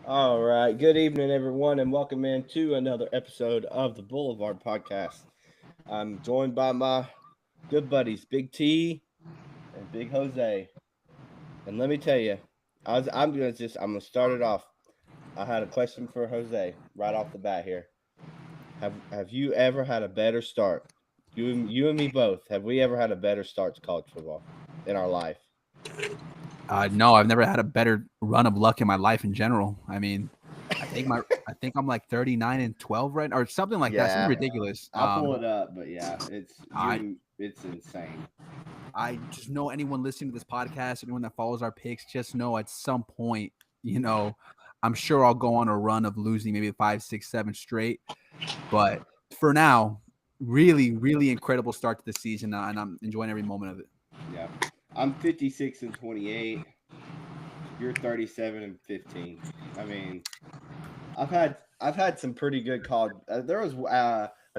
All right. Good evening, everyone, and welcome in to another episode of the Boulevard Podcast. I'm joined by my good buddies, Big T and Big Jose. And let me tell you, I'm gonna start it off. I had a question for Jose right off the bat here. Have you ever had a better start? You and me both. Have we ever had a better start to college football in our life? No, I've never had a better run of luck in my life in general. I think I'm like 39-12 right or something like that. Something Yeah, ridiculous. I'll pull it up, but yeah, I it's insane. I just know anyone listening to this podcast, anyone that follows our picks, just know at some point, I'm sure I'll go on a run of losing maybe 5, 6, 7 straight. But for now, really, really incredible start to the season, and I'm enjoying every moment of it. Yeah. I'm 56-28. You're 37-15. I mean, I've had some pretty good college. I was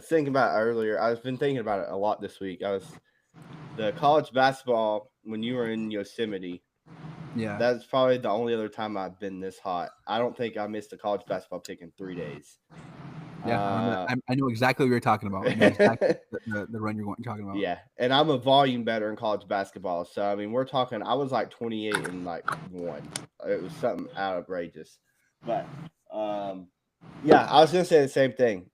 thinking about it earlier. I've been thinking about it a lot this week. I was the college basketball when you were in Yosemite. Yeah. That's probably the only other time I've been this hot. I don't think I missed a college basketball pick in 3 days. Yeah, I remember that. I know exactly what you're talking about. I know exactly the run you're talking about. Yeah, and I'm a volume better in college basketball. So I mean, we're talking. I was like 28 and like one. It was something outrageous. But yeah, I was gonna say the same thing.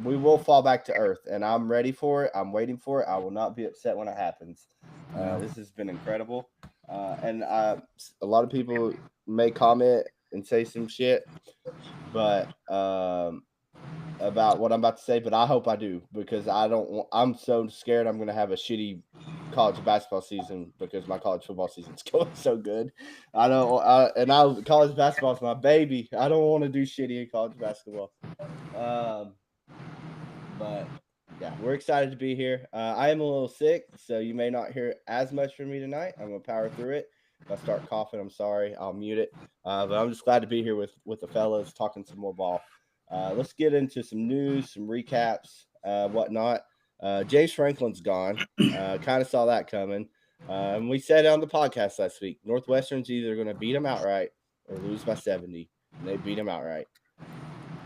We will fall back to earth, and I'm ready for it. I'm waiting for it. I will not be upset when it happens. This has been incredible, and a lot of people may comment and say some shit, but about what I'm about to say, but I hope I do because I don't. I'm so scared I'm going to have a shitty college basketball season because my college football season's going so good. I don't. College basketball is my baby. I don't want to do shitty in college basketball. But yeah, we're excited to be here. I am a little sick, so you may not hear as much from me tonight. I'm gonna power through it. If I start coughing, I'm sorry. I'll mute it. But I'm just glad to be here with the fellas talking some more ball. Let's get into some news, some recaps, whatnot. James Franklin's gone. Kind of saw that coming. And we said on the podcast last week, Northwestern's either going to beat them outright or lose by 70. And they beat them outright.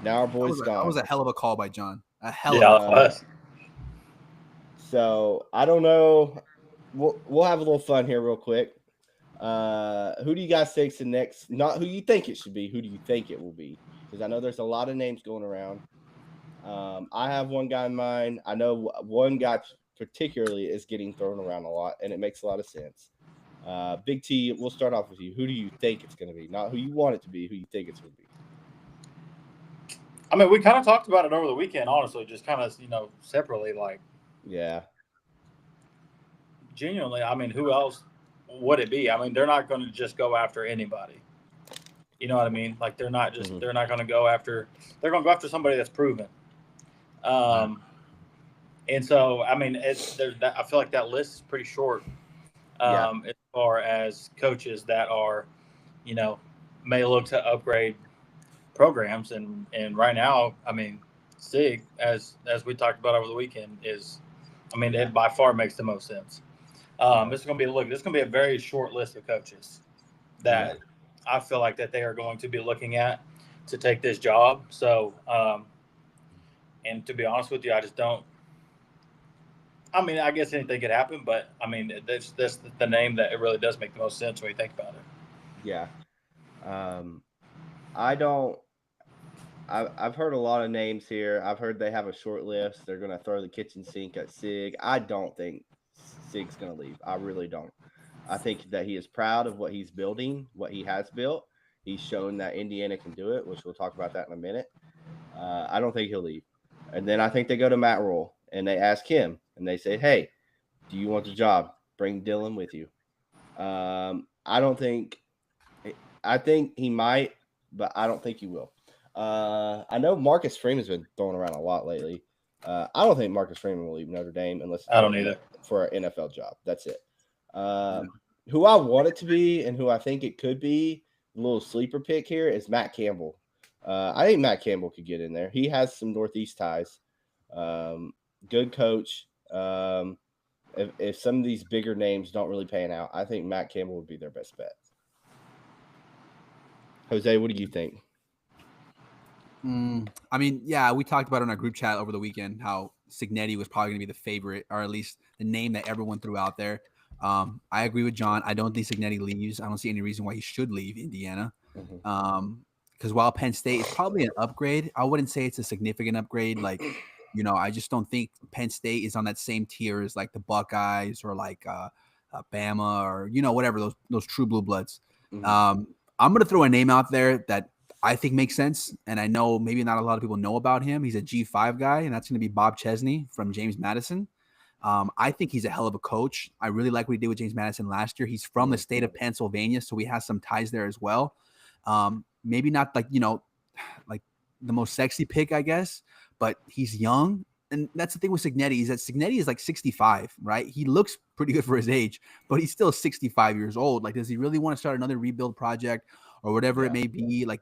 Now our boy's gone. That was a hell of a call by John. A hell Yeah, of a call. So I don't know. We'll have a little fun here real quick. Who do you guys think's the next? Not who you think it should be. Who do you think it will be? Because I know there's a lot of names going around. I have one guy in mind. I know one guy particularly is getting thrown around a lot, and it makes a lot of sense. Big T, we'll start off with you. Who do you think it's going to be? Not who you want it to be. Who you think it's going to be? I mean, we kind of talked about it over the weekend, honestly, just kind of, separately. Like, Yeah. Genuinely, I mean, who else would it be? I mean, they're not going to just go after anybody. You know what I mean? Like, they're not just, they're not going to go after, they're going to go after somebody that's proven. And so, I mean, I feel like that list is pretty short as far as coaches that are, may look to upgrade programs. And right now, I mean, Sig, as we talked about over the weekend, is, I mean, it by far makes the most sense. This is going to be a very short list of coaches that I feel like that they are going to be looking at to take this job. So, and to be honest with you, I just don't. I mean, I guess anything could happen, but I mean, that's the name that it really does make the most sense when you think about it. Yeah. I've heard a lot of names here. I've heard they have a short list. They're going to throw the kitchen sink at Sig. I don't think Sig's going to leave. I really don't. I think that he is proud of what he's building, what he has built. He's shown that Indiana can do it, which we'll talk about that in a minute. I don't think he'll leave. And then I think they go to Matt Rhule and they ask him and they say, hey, do you want the job? Bring Dylan with you. I think he might, but I don't think he will. I know Marcus Freeman's been thrown around a lot lately. I don't think Marcus Freeman will leave Notre Dame unless I don't either for an NFL job. That's it. Who I want it to be and who I think it could be, a little sleeper pick here is Matt Campbell. I think Matt Campbell could get in there. He has some Northeast ties. Good coach. If some of these bigger names don't really pan out, I think Matt Campbell would be their best bet. Jose, what do you think? I mean, yeah, we talked about it in our group chat over the weekend how Cignetti was probably going to be the favorite, or at least the name that everyone threw out there. I agree with John. I don't think Cignetti leaves. I don't see any reason why he should leave Indiana. Because while Penn State is probably an upgrade, I wouldn't say it's a significant upgrade. Like, I just don't think Penn State is on that same tier as like the Buckeyes or like Bama or whatever those true blue bloods. I'm gonna throw a name out there that I think makes sense, and I know maybe not a lot of people know about him. He's a G5 guy, and that's going to be Bob Chesney from James Madison. I think he's a hell of a coach. I really like what he did with James Madison last year. He's from the state of Pennsylvania, so he has some ties there as well. Maybe not like like the most sexy pick, I guess, but he's young. And that's the thing with Cignetti is that Cignetti is like 65, right? He looks pretty good for his age, but he's still 65 years old. Like, does he really want to start another rebuild project or whatever it may be? Like,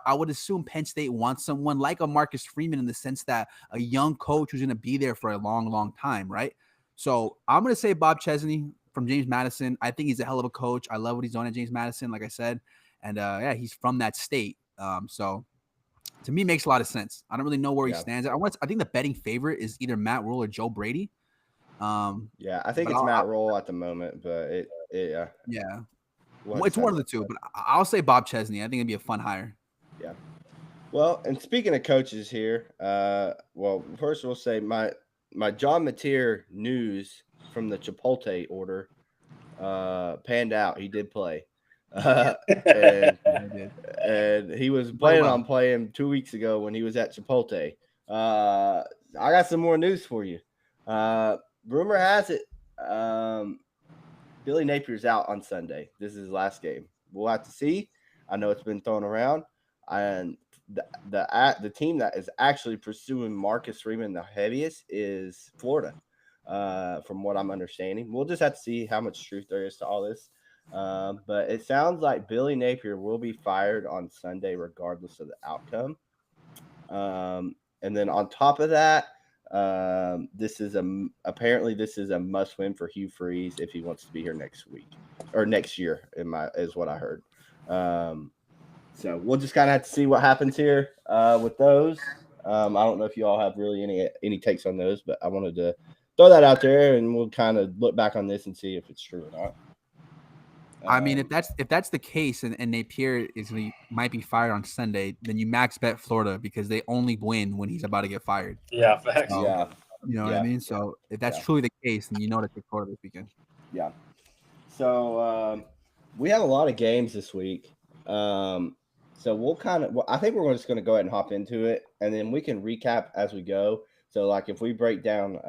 I would assume Penn State wants someone like a Marcus Freeman in the sense that a young coach who's going to be there for a long, long time, right? So I'm going to say Bob Chesney from James Madison. I think he's a hell of a coach. I love what he's done at James Madison, like I said. And, yeah, he's from that state. So to me, makes a lot of sense. I don't really know where he stands. I think the betting favorite is either Matt Rule or Joe Brady. I think it's Matt Rule at the moment, but yeah. It's one of the two, but I'll say Bob Chesney. I think it'd be a fun hire. Yeah. Well, and speaking of coaches here, first we'll say my John Mateer news from the Chipotle order panned out. He did play. And he was planning on playing 2 weeks ago when he was at Chipotle. I got some more news for you. Rumor has it Billy Napier's out on Sunday. This is his last game. We'll have to see. I know it's been thrown around, and the team that is actually pursuing Marcus Freeman the heaviest is Florida, from what I'm understanding. We'll just have to see how much truth there is to all this. But it sounds like Billy Napier will be fired on Sunday regardless of the outcome. And then on top of that, this is a must win for Hugh Freeze if he wants to be here next week or next year is what I heard. So we'll just kind of have to see what happens here with those. I don't know if you all have really any takes on those, but I wanted to throw that out there, and we'll kind of look back on this and see if it's true or not. I mean, if that's the case, and Napier might be fired on Sunday, then you max bet Florida because they only win when he's about to get fired. Yeah, facts. Yeah, you know what I mean. So if that's truly the case, then you know to take Florida this weekend. Yeah. So we have a lot of games this week. So I think we're just going to go ahead and hop into it, and then we can recap as we go. So like if we break down,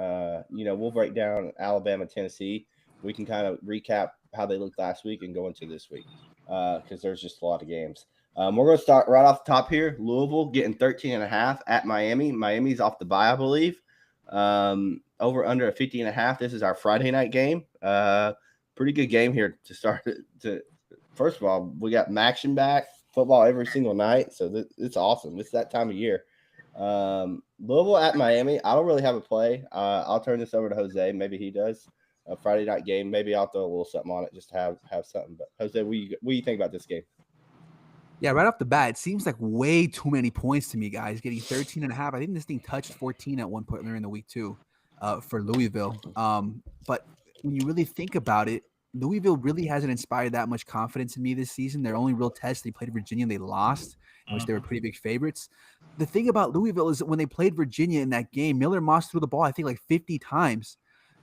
we'll break down Alabama, Tennessee. We can kind of recap how they looked last week and go into this week because there's just a lot of games. We're going to start right off the top here. Louisville getting 13.5 at Miami. Miami's off the bye, I believe. Over under a 50.5. This is our Friday night game. Pretty good game here to start. First of all, we got Maction back, football every single night, so it's awesome. It's that time of year. Louisville at Miami. I don't really have a play. I'll turn this over to Jose. Maybe he does. A Friday night game. Maybe I'll throw a little something on it just to have something. But Jose, what do you think about this game? Yeah, right off the bat, it seems like way too many points to me, guys. Getting 13.5. I think this thing touched 14 at one point during the week too, for Louisville. But when you really think about it, Louisville really hasn't inspired that much confidence in me this season. Their only real test, they played Virginia and they lost, in which they were pretty big favorites. The thing about Louisville is that when they played Virginia in that game, Miller Moss threw the ball, I think, like 50 times.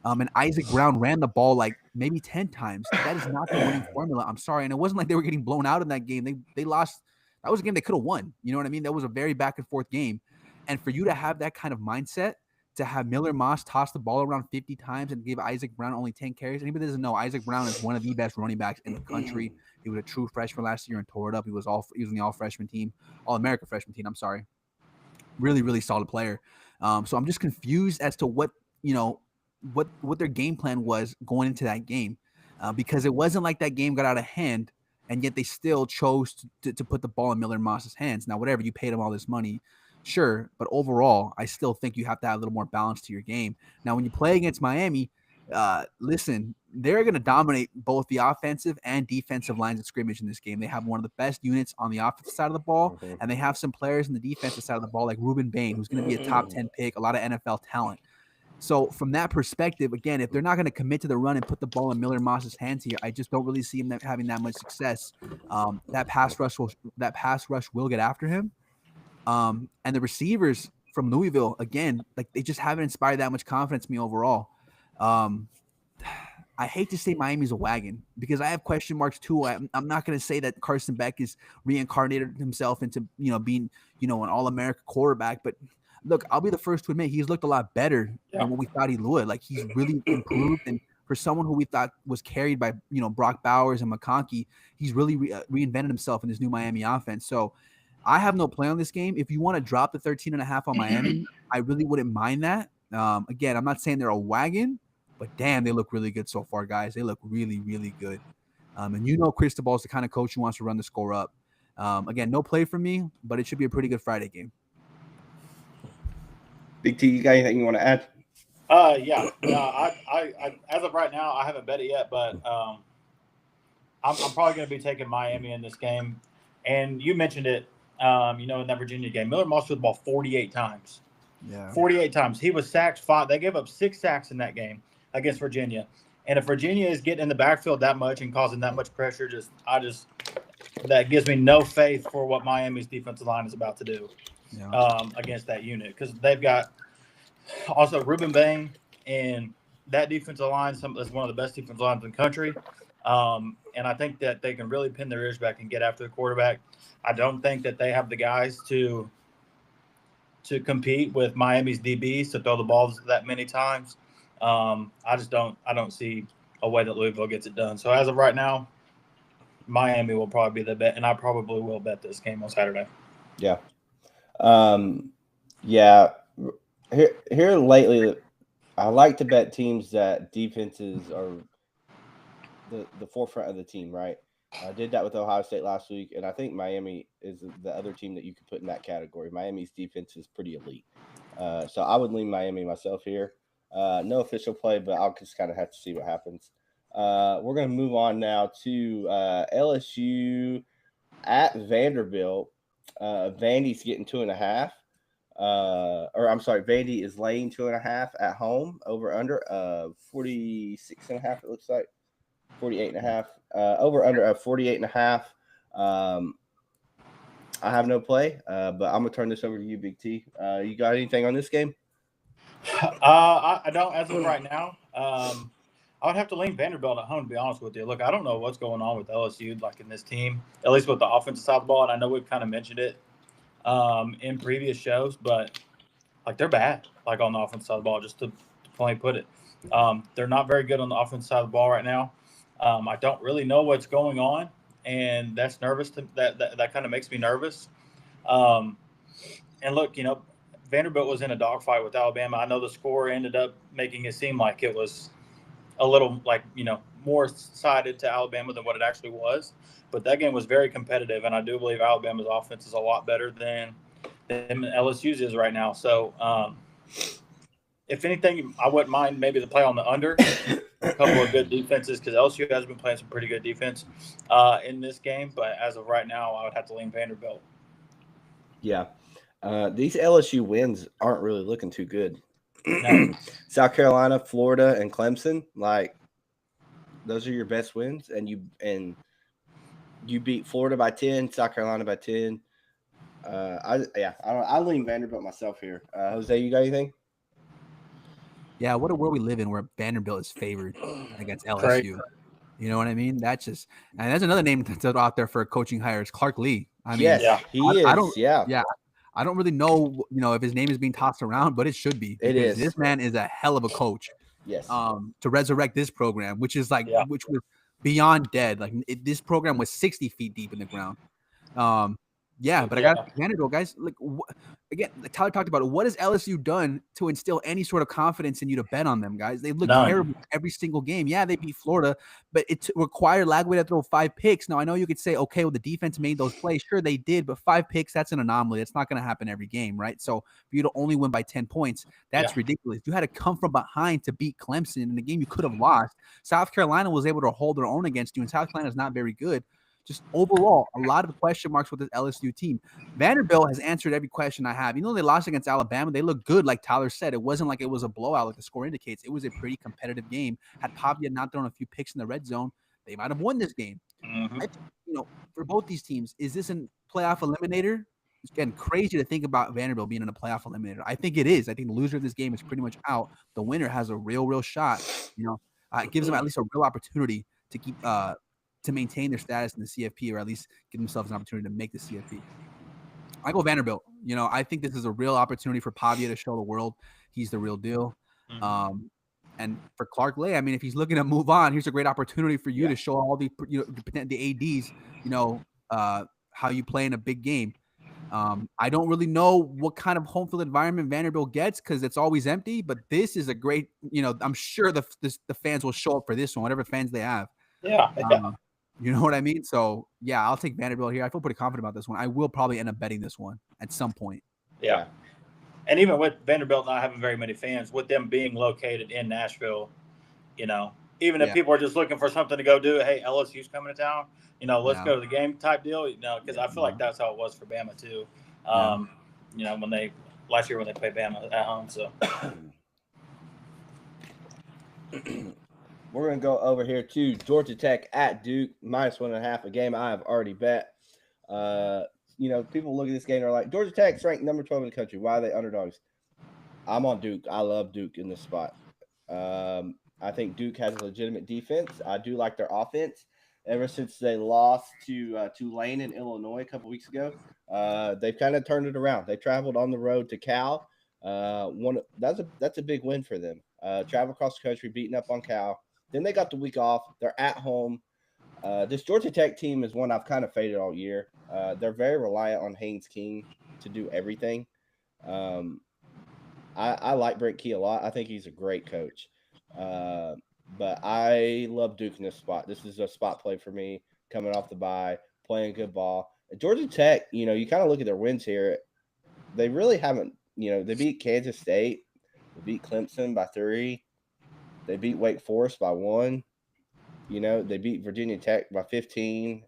And Isaac Brown ran the ball like maybe 10 times. That is not the winning formula. I'm sorry. And it wasn't like they were getting blown out in that game. They lost. That was a game they could have won. You know what I mean? That was a very back and forth game. And for you to have that kind of mindset, to have Miller Moss toss the ball around 50 times and give Isaac Brown only 10 carries. Anybody doesn't know, Isaac Brown is one of the best running backs in the country. He was a true freshman last year and tore it up. He was on the all-freshman team, all-America freshman team. I'm sorry. Really, really solid player. So I'm just confused as to what their game plan was going into that game, because it wasn't like that game got out of hand and yet they still chose to put the ball in Miller Moss's hands. Now, whatever, you paid him all this money, sure, but overall, I still think you have to have a little more balance to your game. Now, when you play against Miami, listen, they're going to dominate both the offensive and defensive lines of scrimmage in this game. They have one of the best units on the offensive side of the ball, and they have some players in the defensive side of the ball, like Ruben Bain, who's going to be a top 10 pick, a lot of NFL talent. So from that perspective, again, if they're not going to commit to the run and put the ball in Miller Moss's hands here, I just don't really see him having that much success. That pass rush will get after him. And the receivers from Louisville, again, like they just haven't inspired that much confidence in me overall. I hate to say Miami's a wagon because I have question marks too. I'm not going to say that Carson Beck is reincarnated himself into, being, an All-America quarterback. But look, I'll be the first to admit he's looked a lot better than what we thought he would. Like he's really improved. And for someone who we thought was carried by, Brock Bowers and McConkey, he's really reinvented himself in this new Miami offense. So I have no play on this game. If you want to drop the 13.5 on Miami, I really wouldn't mind that. Again, I'm not saying they're a wagon, but damn, they look really good so far, guys. They look really, really good. And Cristobal is the kind of coach who wants to run the score up. Again, no play for me, but it should be a pretty good Friday game. Big T, you got anything you want to add? Yeah. I as of right now, I haven't bet it yet, but I'm probably going to be taking Miami in this game. And you mentioned it, in that Virginia game. Miller Moss threw the ball 48 times. Yeah. 48 times. He was sacked 5. They gave up 6 sacks in that game against Virginia. And if Virginia is getting in the backfield that much and causing that much pressure, that gives me no faith for what Miami's defensive line is about to do against that unit. Because they've got also Ruben Bain, and that defensive line is one of the best defensive lines in the country. And I think that they can really pin their ears back and get after the quarterback. I don't think that they have the guys to compete with Miami's DBs to throw the balls that many times. I don't see a way that Louisville gets it done. So as of right now, Miami will probably be the bet, and I probably will bet this game on Saturday. Yeah. Here lately, I like to bet teams that defenses are the forefront of the team, right? I did that with Ohio State last week, and I think Miami is the other team that you could put in that category. Miami's defense is pretty elite. So I would lean Miami myself here. No official play, but I'll just kind of have to see what happens. We're going to move on now to LSU at Vanderbilt. Vandy's getting 2.5. Vandy is laying 2.5 at home, over under 46.5. It looks like 48.5. Over under 48.5. I have no play, but I'm gonna turn this over to you, Big T. You got anything on this game? I don't as of right now. I would have to lean Vanderbilt at home, to be honest with you. Look, I don't know what's going on with LSU, like in this team, at least with the offensive side of the ball. And I know we've kind of mentioned it in previous shows, but like they're bad, like on the offensive side of the ball, just to plainly put it. They're not very good on the offensive side of the ball right now. I don't really know what's going on, and that's nervous. That kind of makes me nervous. And look, Vanderbilt was in a dogfight with Alabama. I know the score ended up making it seem like it was a little more sided to Alabama than what it actually was. But that game was very competitive, and I do believe Alabama's offense is a lot better than LSU's is right now. So, if anything, I wouldn't mind maybe the play on the under. A couple of good defenses, because LSU has been playing some pretty good defense in this game. But as of right now, I would have to lean Vanderbilt. Yeah. These LSU wins aren't really looking too good. No. South Carolina, Florida, and Clemson, like those are your best wins, and you beat Florida by 10, South Carolina by 10. I lean Vanderbilt myself here. Jose, you got anything? Yeah, what a world we live in where Vanderbilt is favored against LSU. Right. You know what I mean? That's another name that's out there for a coaching hire is Clark Lee. He is. I don't really know, if his name is being tossed around, but it should be. It is. This man is a hell of a coach. Yes. To resurrect this program, which was beyond dead. Like this program was 60 feet deep in the ground. Yeah, but I got Vanderbilt, guys. Like again, Tyler talked about it. What has LSU done to instill any sort of confidence in you to bet on them, guys? They look terrible every single game. Yeah, they beat Florida, but it required Lagway to throw 5 picks. Now I know you could say, okay, well the defense made those plays. Sure, they did, but 5 picks—that's an anomaly. It's not going to happen every game, right? So for you to only win by 10 points, that's ridiculous. You had to come from behind to beat Clemson in a game you could have lost. South Carolina was able to hold their own against you, and South Carolina is not very good. Just overall, a lot of question marks with this LSU team. Vanderbilt has answered every question I have. You know, they lost against Alabama. They look good, like Tyler said. It wasn't like it was a blowout like the score indicates. It was a pretty competitive game. Had Pavia not thrown a few picks in the red zone, they might have won this game. I think, for both these teams, is this a playoff eliminator? It's getting crazy to think about Vanderbilt being in a playoff eliminator. I think it is. I think the loser of this game is pretty much out. The winner has a real shot. It gives them at least a real opportunity to keep to maintain their status in the CFP, or at least give themselves an opportunity to make the CFP. I go Vanderbilt. I think this is a real opportunity for Pavia to show the world he's the real deal. And for Clark Lea, I mean, if he's looking to move on, here's a great opportunity for you to show all the ADs, how you play in a big game. I don't really know what kind of home field environment Vanderbilt gets because it's always empty, but this is a great, I'm sure the fans will show up for this one, whatever fans they have. Yeah. You know what I mean? So, yeah, I'll take Vanderbilt here. I feel pretty confident about this one. I will probably end up betting this one at some point. Yeah. And even with Vanderbilt not having very many fans, with them being located in Nashville, even if people are just looking for something to go do, hey, LSU's coming to town, let's go to the game type deal, because I feel like that's how it was for Bama too. When last year when they played Bama at home. So we're going to go over here to Georgia Tech at Duke, -1.5, a game I have already bet. People look at this game and are like, Georgia Tech's ranked number 12 in the country. Why are they underdogs? I'm on Duke. I love Duke in this spot. I think Duke has a legitimate defense. I do like their offense. Ever since they lost to Tulane in Illinois a couple weeks ago, they've kind of turned it around. They traveled on the road to Cal. That's a big win for them. Travel across the country, beating up on Cal. Then they got the week off. They're at home. This Georgia Tech team is one I've kind of faded all year. They're very reliant on Haynes King to do everything. I like Brent Key a lot. I think he's a great coach. But I love Duke in this spot. This is a spot play for me, coming off the bye, playing good ball. Georgia Tech, you kind of look at their wins here. They really haven't, they beat Kansas State. They beat Clemson by 3. They beat Wake Forest by 1. They beat Virginia Tech by 15.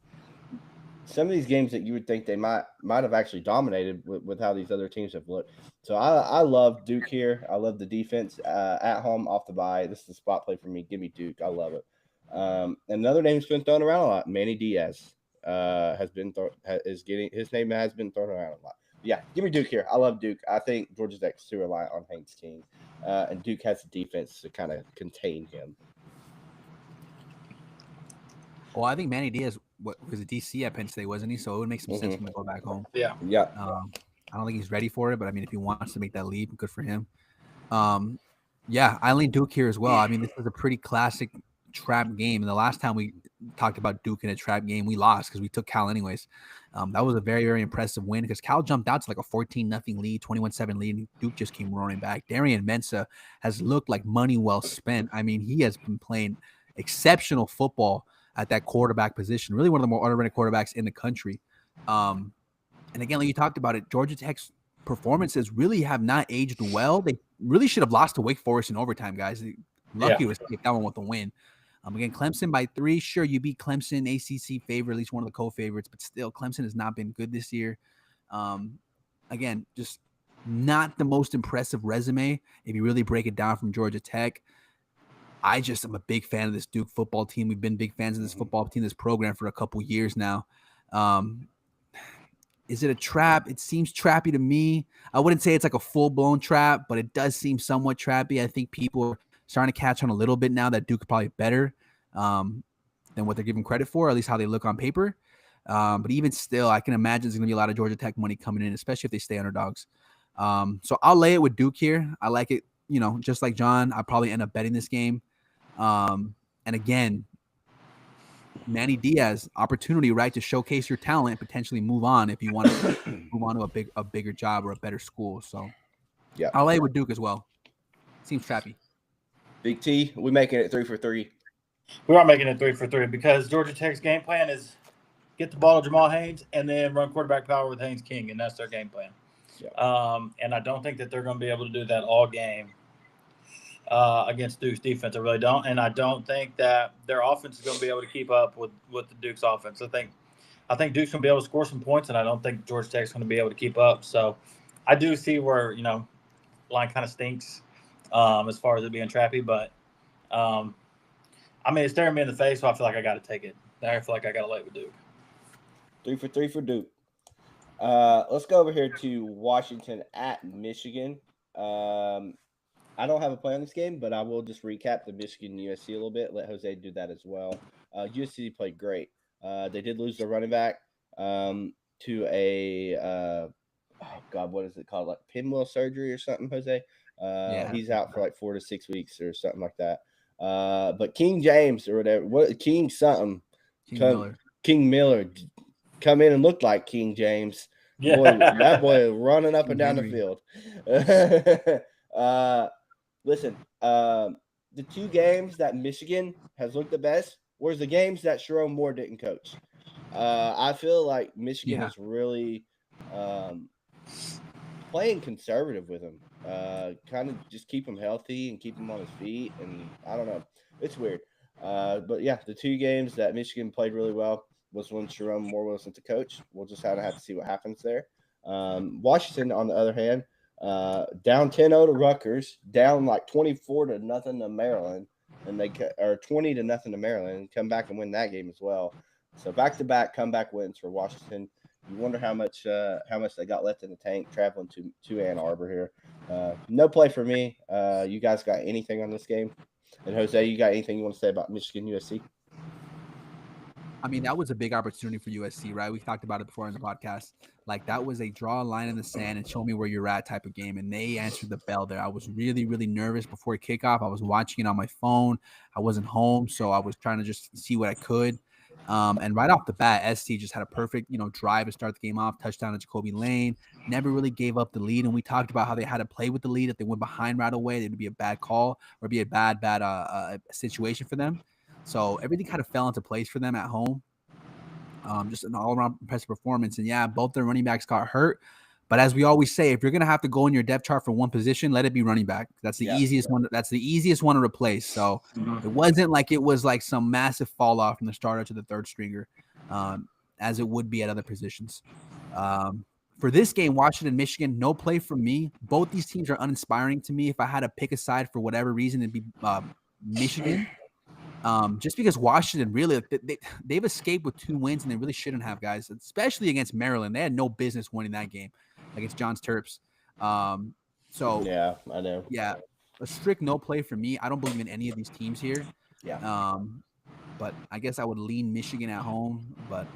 Some of these games that you would think they might have actually dominated with how these other teams have looked. So I love Duke here. I love the defense at home off the bye. This is a spot play for me. Give me Duke. I love it. Another name's been thrown around a lot. Manny Diaz his name has been thrown around a lot. Yeah, give me Duke here. I love Duke. I think Georgia Tech's too reliant on Haynes King, and Duke has the defense to kind of contain him. Well, I think Manny Diaz was a DC at Penn State, wasn't he? So it would make some sense for him to go back home. Yeah. I don't think he's ready for it, but I mean, if he wants to make that leap, good for him. I lean Duke here as well. I mean, this is a pretty classic trap game. And the last time we talked about Duke in a trap game, we lost because we took Cal anyways. That was a very, very impressive win because Cal jumped out to like a 14-0 lead, 21-7 lead, and Duke just came roaring back. Darian Mensah has looked like money well spent. I mean, he has been playing exceptional football at that quarterback position, really one of the more underrated quarterbacks in the country. And again, like you talked about it, Georgia Tech's performances really have not aged well. They really should have lost to Wake Forest in overtime, guys. Lucky to escape that one with the win. Again, Clemson by 3. Sure, you beat Clemson, ACC favorite, at least one of the co-favorites, but still, Clemson has not been good this year. Again, just not the most impressive resume if you really break it down from Georgia Tech. I just am a big fan of this Duke football team. We've been big fans of this football team, this program for a couple years now. Is it a trap? It seems trappy to me. I wouldn't say it's like a full-blown trap, but it does seem somewhat trappy. I think people are starting to catch on a little bit now that Duke is probably better than what they're giving credit for, at least how they look on paper. But even still, I can imagine there's going to be a lot of Georgia Tech money coming in, especially if they stay underdogs. So I'll lay it with Duke here. I like it, just like John. I'll probably end up betting this game. And again, Manny Diaz, opportunity, right, to showcase your talent and potentially move on if you want to move on to a bigger job or a better school. So, yeah, LA with Duke as well. Seems trappy. Big T, we making it 3 for 3. We are making it 3 for 3 because Georgia Tech's game plan is get the ball to Jamal Haynes and then run quarterback power with Haynes King, and that's their game plan. Yeah. And I don't think that they're going to be able to do that all game against Duke's defense. I really don't, and I don't think that their offense is going to be able to keep up with the Duke's offense. I think Duke's going to be able to score some points, and I don't think Georgia Tech's going to be able to keep up. So I do see where line kind of stinks as far as it being trappy, but I mean, it's staring me in the face, so I feel like I got to take it. I feel like I got to lay with Duke. 3 for 3 for Duke. Let's go over here to Washington at Michigan. I don't have a play on this game, but I will just recap the Michigan USC a little bit. Let Jose do that as well. USC played great. They did lose their running back to a what is it called? Like pinwheel surgery or something, Jose. He's out for like 4 to 6 weeks or something like that. But King James or whatever, King Miller come in and looked like King James. Yeah. Boy, that boy running up and down the field. Listen, the 2 games that Michigan has looked the best were the games that Sharon Moore didn't coach. I feel like Michigan is really playing conservative with him. Kind of just keep him healthy and keep him on his feet. And I don't know. It's weird. But yeah, the 2 games that Michigan played really well was when Sharon Moore wasn't the coach. We'll just kind of have to see what happens there. Washington, on the other hand, down 10-0 to Rutgers, down like 24-0 to Maryland, and they are 20-0 to Maryland, and come back and win that game as well. So back-to-back comeback wins for Washington. You wonder how much they got left in the tank traveling to Ann Arbor here. No play for me. You guys got anything on this game? And Jose, you got anything you want to say about Michigan USC? I mean, that was a big opportunity for USC, right? We talked about it before in the podcast. Like, that was a draw a line in the sand and show me where you're at type of game. And they answered the bell there. I was really, really nervous before kickoff. I was watching it on my phone. I wasn't home, so I was trying to just see what I could. And right off the bat, SC just had a perfect, drive to start the game off. Touchdown to Jacoby Lane. Never really gave up the lead. And we talked about how they had to play with the lead. If they went behind right away, it would be a bad call or be a bad situation for them. So everything kind of fell into place for them at home. Just an all-around impressive performance. And yeah, both their running backs got hurt. But as we always say, if you're going to have to go in your depth chart for one position, let it be running back. That's the easiest one. That's the easiest one to replace. So it wasn't like it was like some massive fall off from the starter to the third stringer, as it would be at other positions. For this game, Washington, Michigan, no play from me. Both these teams are uninspiring to me. If I had to pick a side for whatever reason, it'd be Michigan. Just because Washington really they've escaped with 2 wins and they really shouldn't have, guys, especially against Maryland. They had no business winning that game against John's Terps. So yeah, I know. Yeah, a strict no play for me. I don't believe in any of these teams here. Yeah. But I guess I would lean Michigan at home, but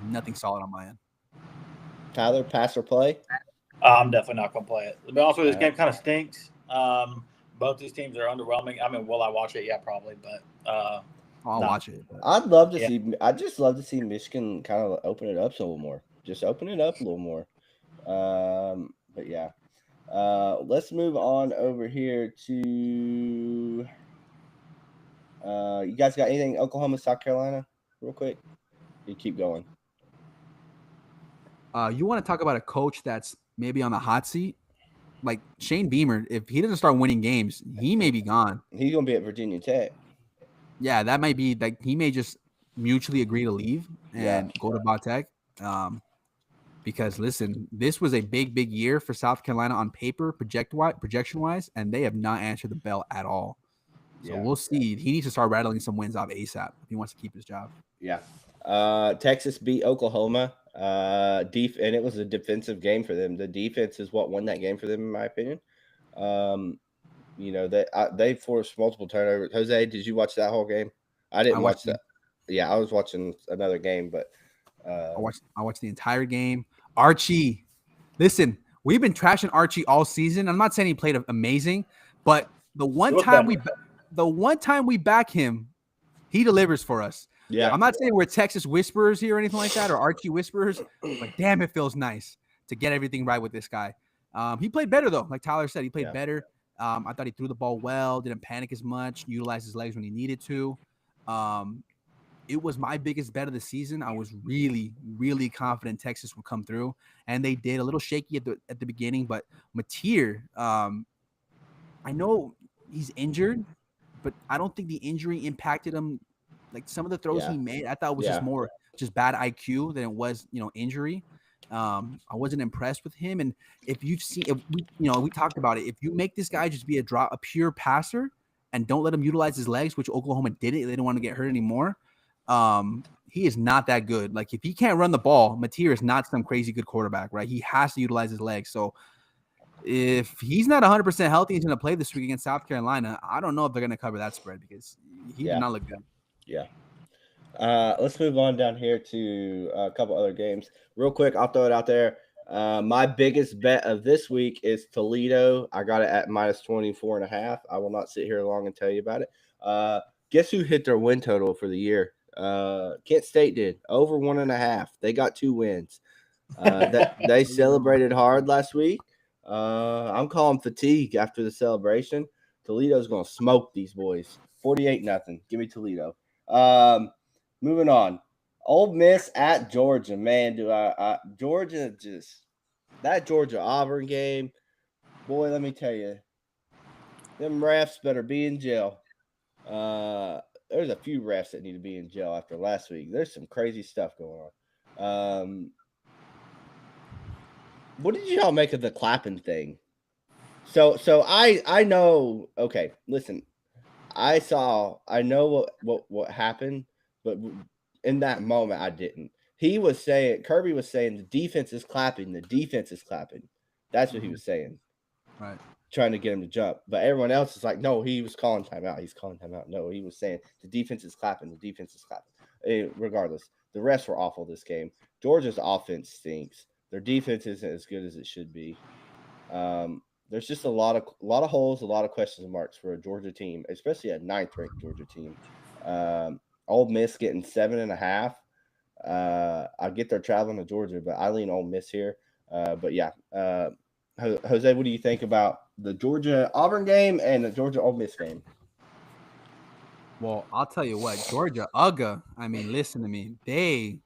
nothing solid on my end. Tyler, pass or play? I'm definitely not going to play it. To be honest with you, this game kind of stinks. Both these teams are underwhelming. I mean, will I watch it? Yeah, probably, but I'll watch it. I'd love to see. I'd just love to see Michigan kind of open it up a little more. Just open it up a little more. But yeah, let's move on over here to. You guys got anything? Oklahoma, South Carolina, real quick. You keep going. You want to talk about a coach that's maybe on the hot seat? Like Shane Beamer, if he doesn't start winning games, he may be gone. He's going to be at Virginia Tech. Yeah, that might be like he may just mutually agree to leave and go to Tech. Because listen, this was a big year for South Carolina on paper, projection wise, and they have not answered the bell at all. So we'll see. He needs to start rattling some wins off ASAP if he wants to keep his job. Yeah. Texas beat Oklahoma. And it was a defensive game for them. The defense is what won that game for them, in my opinion. They forced multiple turnovers. Jose, did you watch that whole game? I didn't watch that. Yeah, I was watching another game, but I watched the entire game. Archie, listen, we've been trashing Archie all season. I'm not saying he played amazing, but the one time we back him, he delivers for us. Yeah. I'm not saying we're Texas whisperers here or anything like that, or Archie whisperers, but damn, it feels nice to get everything right with this guy. He played better though. Like Tyler said, he played better. I thought he threw the ball well, didn't panic as much, utilized his legs when he needed to. It was my biggest bet of the season. I was really, really confident Texas would come through, and they did. A little shaky at the beginning, but Mateer, I know he's injured, but I don't think the injury impacted him. Like some of the throws he made, I thought was just bad IQ than it was, injury. I wasn't impressed with him. And if we talked about it, if you make this guy just be a pure passer and don't let him utilize his legs, which Oklahoma didn't, they didn't want to get hurt anymore. He is not that good. Like if he can't run the ball, Mateer is not some crazy good quarterback, right? He has to utilize his legs. So if he's not 100% healthy, he's going to play this week against South Carolina. I don't know if they're going to cover that spread because he did not look good. Yeah. Let's move on down here to a couple other games. Real quick, I'll throw it out there. My biggest bet of this week is Toledo. I got it at minus 24.5. I will not sit here long and tell you about it. Guess who hit their win total for the year? Kent State did. Over 1.5. They got 2 wins. They celebrated hard last week. I'm calling fatigue after the celebration. Toledo's going to smoke these boys. 48-0. Give me Toledo. Moving on. Ole Miss at Georgia. Man, Georgia that Georgia-Auburn game, boy, let me tell you, them refs better be in jail. There's a few refs that need to be in jail after last week. There's some crazy stuff going on. What did y'all make of the clapping thing? So I know. Okay, listen. I know what happened, but in that moment I didn't. Kirby was saying the defense is clapping. The defense is clapping. That's what he was saying. Right. Trying to get him to jump. But everyone else is like, no, he was calling timeout. He's calling timeout. No, he was saying the defense is clapping. The defense is clapping. Regardless, the refs were awful this game. Georgia's offense stinks. Their defense isn't as good as it should be. There's just a lot of holes, a lot of question marks for a Georgia team, especially a 9th-ranked Georgia team. Ole Miss getting 7.5. I get they're traveling to Georgia, but I lean Ole Miss here. But yeah, Jose, what do you think about the Georgia-Auburn game and the Georgia-Ole Miss game? Well, I'll tell you what, Georgia, UGA, I mean, listen to me. They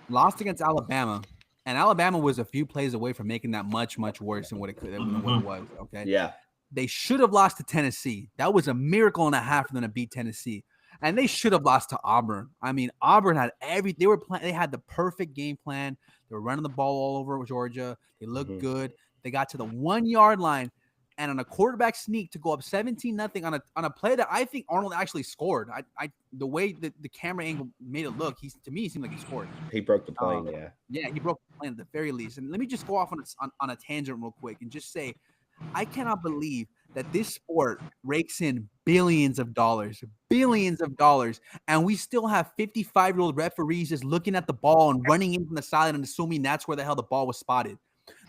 lost against Alabama, and Alabama was a few plays away from making that much, much worse than what it was, okay? Yeah. They should have lost to Tennessee. That was a miracle and a half for them to beat Tennessee. And they should have lost to Auburn. I mean, Auburn had they had the perfect game plan. They were running the ball all over Georgia. They looked good. They got to the 1-yard line, and on a quarterback sneak to go up 17-0 on a play that I think Arnold actually scored. The way that the camera angle made it look, to me, it seemed like he scored. He broke the plane, Yeah, he broke the plane at the very least. And let me just go off on a tangent real quick and just say, I cannot believe that this sport rakes in billions of dollars, and we still have 55-year-old referees just looking at the ball and running in from the sideline and assuming that's where the hell the ball was spotted.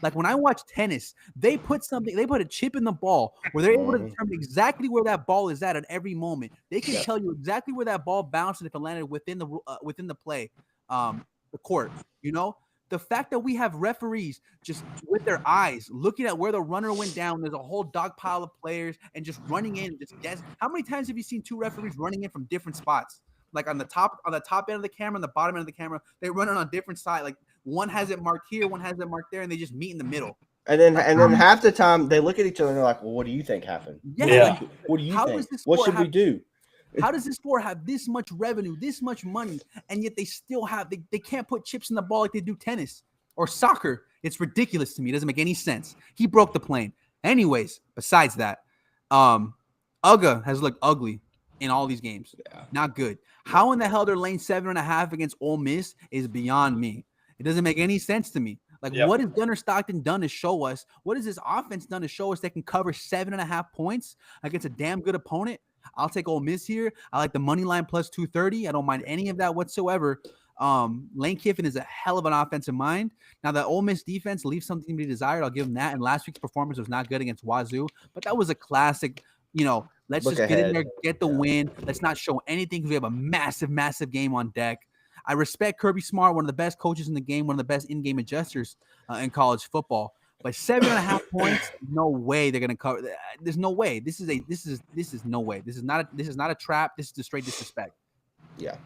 Like when I watch tennis, they put a chip in the ball where they're able to determine exactly where that ball is at every moment. They can tell you exactly where that ball bounced and if it landed within the play, the court, The fact that we have referees just with their eyes looking at where the runner went down, there's a whole dog pile of players and just running in and just guess. How many times have you seen 2 referees running in from different spots? Like on the top end of the camera and the bottom end of the camera, they run it on different sides. Like one has it marked here, one has it marked there, and they just meet in the middle. And then half the time they look at each other and they're like, well, what do you think happened? Yeah. Like, what do you think? What should we do? How does this sport have this much revenue, this much money, and yet they still have they can't put chips in the ball like they do tennis or soccer? It's ridiculous to me. It doesn't make any sense. He broke the plane. Anyways, besides that, UGA has looked ugly in all these games. Yeah. Not good. How in the hell they're laying 7.5 against Ole Miss is beyond me. It doesn't make any sense to me. Like, what has Gunnar Stockton done to show us? What has this offense done to show us they can cover 7.5 points against a damn good opponent? I'll take Ole Miss here. I like the money line plus 230. I don't mind any of that whatsoever. Lane Kiffin is a hell of an offensive mind. Now, the Ole Miss defense leaves something to be desired. I'll give them that. And last week's performance was not good against Wazoo, but that was a classic, Let's Look just get in ahead. there, get the Yeah. win. Let's not show anything because we have a massive, massive game on deck. I respect Kirby Smart, one of the best coaches in the game, one of the best in-game adjusters in college football. But 7.5 points, no way they're gonna cover. There's no way. This is no way. This is not a trap. This is a straight disrespect. Yeah.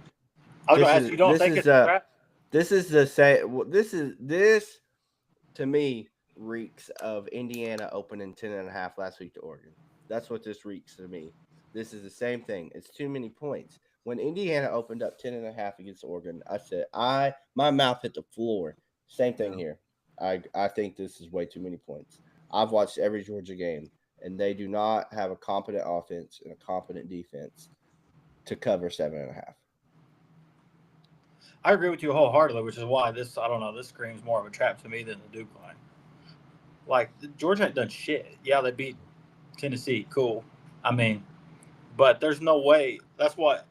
I was This going to is- ask, you don't this think is, it's a trap? This is the same. This to me reeks of Indiana opening 10.5 last week to Oregon. That's what this reeks to me. This is the same thing. It's too many points. When Indiana opened up 10.5 against Oregon, I said my mouth hit the floor. Same thing here. I think this is way too many points. I've watched every Georgia game, and they do not have a competent offense and a competent defense to cover 7.5. I agree with you wholeheartedly, which is why this screams more of a trap to me than the Duke line. Like, Georgia ain't done shit. Yeah, they beat Tennessee. Cool. I mean, but there's no way. That's the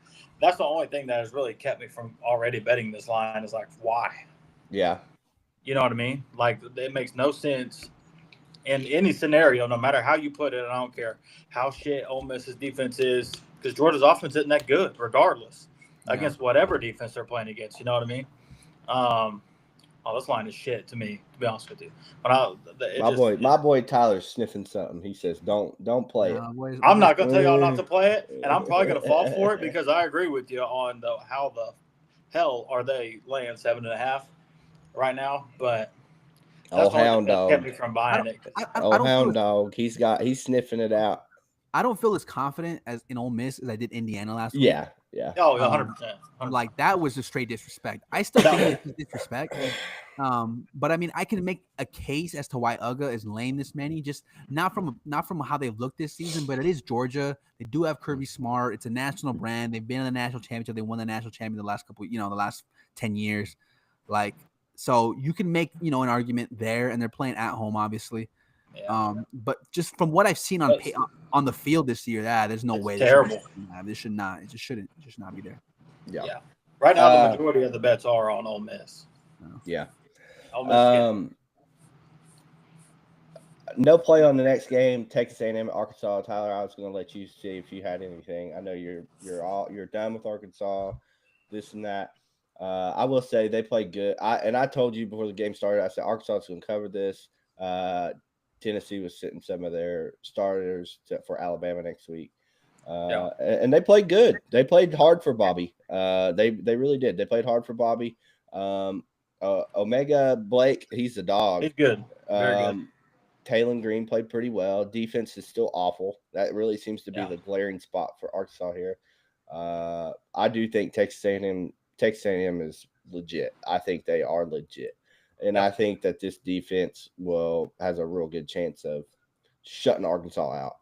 only thing that has really kept me from already betting this line is like, why? Yeah. You know what I mean? Like, it makes no sense in any scenario, no matter how you put it. And I don't care how shit Ole Miss's defense is, because Georgia's offense isn't that good, regardless, against whatever defense they're playing against. You know what I mean? This line is shit to me, to be honest with you. But my boy Tyler's sniffing something. He says, "Don't play it." I'm not gonna tell y'all not to play it, and I'm probably gonna fall for it because I agree with you on how the hell are they laying 7.5 right now. But that's the only thing that kept me from buying it. Hound dog. He's sniffing it out. I don't feel as confident as in Ole Miss as I did Indiana last week. Yeah. Oh, 100%. Like, that was just straight disrespect. I still think it's disrespect. But I mean, I can make a case as to why UGA is laying this many, just not from how they've looked this season, but it is Georgia. They do have Kirby Smart. It's a national brand. They've been in the national championship. They won the national championship the last 10 years. Like, so you can make, an argument there, and they're playing at home, obviously. Yeah. But just from what I've seen on the field this year, there's no way. Terrible. This should not. It just shouldn't be there. Yeah. Right now, the majority of the bets are on Ole Miss. Yeah. Ole Miss no play on the next game. Texas A&M, Arkansas. Tyler, I was going to let you see if you had anything. I know you're done with Arkansas, this and that. I will say they played good. I told you before the game started, I said Arkansas is going to cover this. Tennessee was sitting some of their starters for Alabama next week. And they played good. They played hard for Bobby. They really did. They played hard for Bobby. Omega Blake, he's the dog. He's good. Very good. Taylon Green played pretty well. Defense is still awful. That really seems to be the glaring spot for Arkansas here. I do think Texas A&M is legit. I think they are legit. And I think that this defense has a real good chance of shutting Arkansas out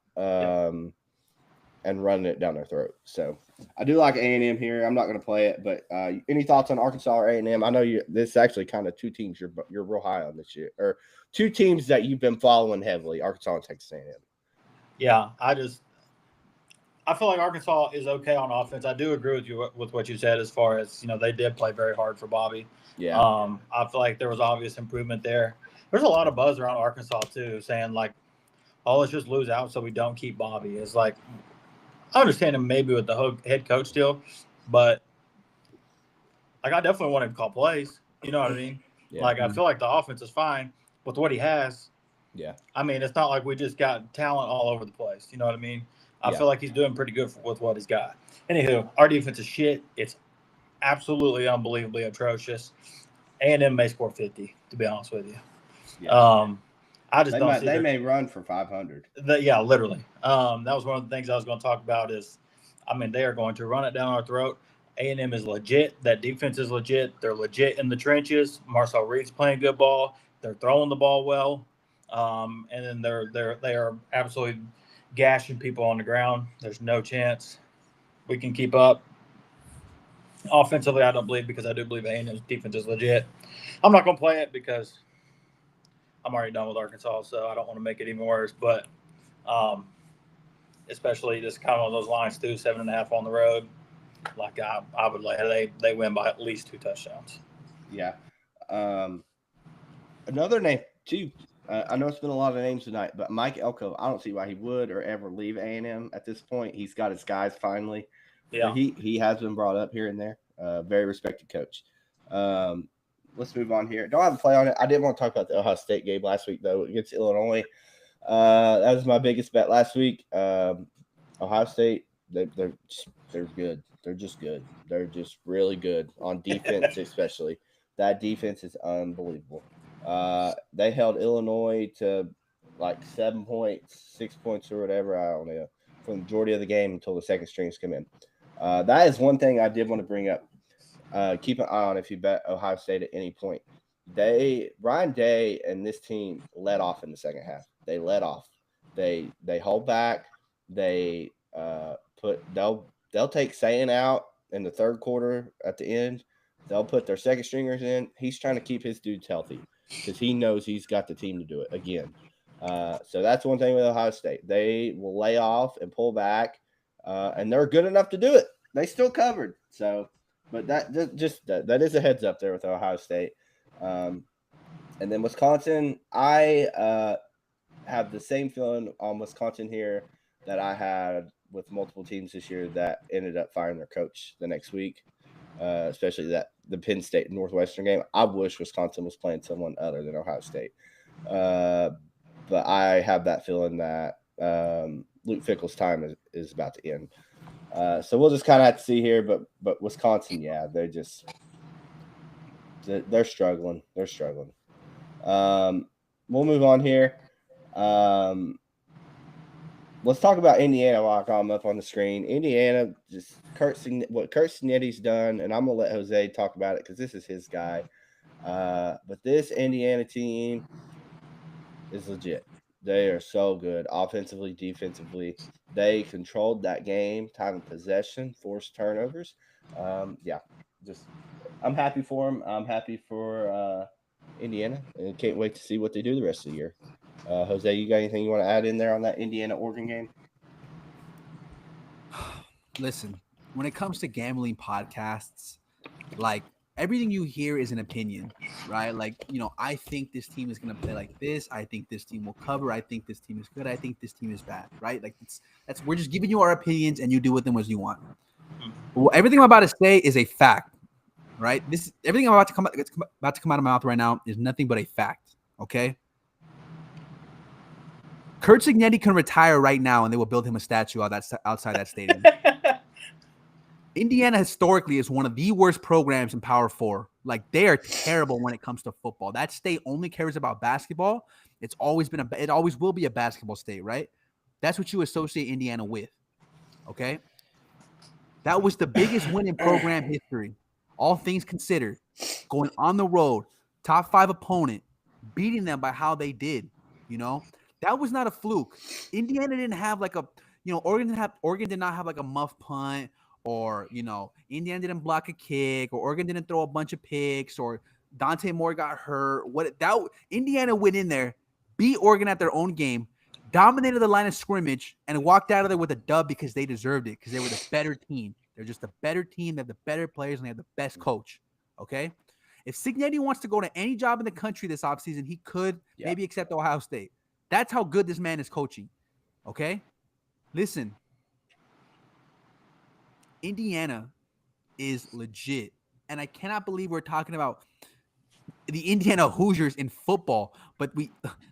and running it down their throat. So I do like A&M here. I'm not going to play it, but any thoughts on Arkansas or A&M? I know this is actually kind of two teams you're real high on this year, or two teams that you've been following heavily, Arkansas and Texas A&M. Yeah, I feel like Arkansas is okay on offense. I do agree with you with what you said as far as, they did play very hard for Bobby. Yeah. I feel like there was obvious improvement there. There's a lot of buzz around Arkansas too, saying like, "Oh, let's just lose out so we don't keep Bobby." It's like, I understand him maybe with the head coach still, but like, I definitely want him to call plays. You know what I mean? Yeah. Like, I feel like the offense is fine with what he has. Yeah. I mean, it's not like we just got talent all over the place. You know what I mean? I feel like he's doing pretty good with what he's got. Anywho, our defense is shit. It's absolutely unbelievably atrocious. A&M may score 50, to be honest with you. Yeah. I just don't see they may run for 500. Yeah, literally. That was one of the things I was going to talk about is, they are going to run it down our throat. A&M is legit. That defense is legit. They're legit in the trenches. Marcel Reed's playing good ball. They're throwing the ball well. And then they are absolutely gashing people on the ground. There's no chance we can keep up. Offensively, I don't believe, because I do believe A&M's defense is legit. I'm not going to play it because I'm already done with Arkansas, so I don't want to make it even worse. But especially just kind of on those lines too, 7.5 on the road. Like, I would lay they win by at least 2 touchdowns. Yeah. Another name too I know it's been a lot of names tonight, but Mike Elko, I don't see why he would or ever leave A&M at this point. He's got his guys finally. Yeah. But he has been brought up here and there. Very respected coach. Let's move on here. Don't have a play on it. I did want to talk about the Ohio State game last week, though, against Illinois. That was my biggest bet last week. Ohio State, they're good. They're just good. They're just really good on defense, especially. That defense is unbelievable. They held Illinois to like 7 points, 6 points, or whatever. I don't know, for the majority of the game until the second strings come in. That is one thing I did want to bring up. Keep an eye on if you bet Ohio State at any point. Ryan Day and this team let off in the second half. They let off. They hold back. They'll take Sayan out in the third quarter at the end. They'll put their second stringers in. He's trying to keep his dudes healthy because he knows he's got the team to do it again. So that's one thing with Ohio State. They will lay off and pull back, and they're good enough to do it. They still covered. So, but that is a heads up there with Ohio State. And then Wisconsin, I have the same feeling on Wisconsin here that I had with multiple teams this year that ended up firing their coach the next week, especially the Penn State Northwestern game. I wish Wisconsin was playing someone other than Ohio State. But I have that feeling that Luke Fickell's time is about to end. So we'll just kind of have to see here. But Wisconsin, yeah, they're struggling. They're struggling. We'll move on here. Let's talk about Indiana while I'm up on the screen. Indiana, just what Curt Cignetti's done, and I'm going to let Jose talk about it because this is his guy. But this Indiana team is legit. They are so good offensively, defensively. They controlled that game, time of possession, forced turnovers. I'm happy for them. I'm happy for Indiana, and can't wait to see what they do the rest of the year. Jose, you got anything you want to add in there on that Indiana-Oregon game? Listen, when it comes to gambling podcasts, like everything you hear is an opinion, right? Like, I think this team is going to play like this. I think this team will cover. I think this team is good. I think this team is bad, right? Like we're just giving you our opinions and you do with them as you want. Well, everything I'm about to say is a fact, right? Everything about to come out of my mouth right now is nothing but a fact, okay? Curt Cignetti can retire right now and they will build him a statue outside that stadium. Indiana historically is one of the worst programs in Power 4. Like, they are terrible when it comes to football. That state only cares about basketball. It always will be a basketball state, right? That's what you associate Indiana with, okay? That was the biggest win in program history. All things considered, going on the road, top 5 opponent, beating them by how they did, That was not a fluke. Indiana didn't have like Oregon did not have like a muff punt, or Indiana didn't block a kick, or Oregon didn't throw a bunch of picks, or Dante Moore got hurt. Indiana went in there, beat Oregon at their own game, dominated the line of scrimmage, and walked out of there with a dub because they deserved it, because they were the better team. They're just a better team. They have the better players, and they have the best coach. Okay? If Cignetti wants to go to any job in the country this offseason, he could maybe accept Ohio State. That's how good this man is coaching. Okay? Listen. Indiana is legit. And I cannot believe we're talking about the Indiana Hoosiers in football, but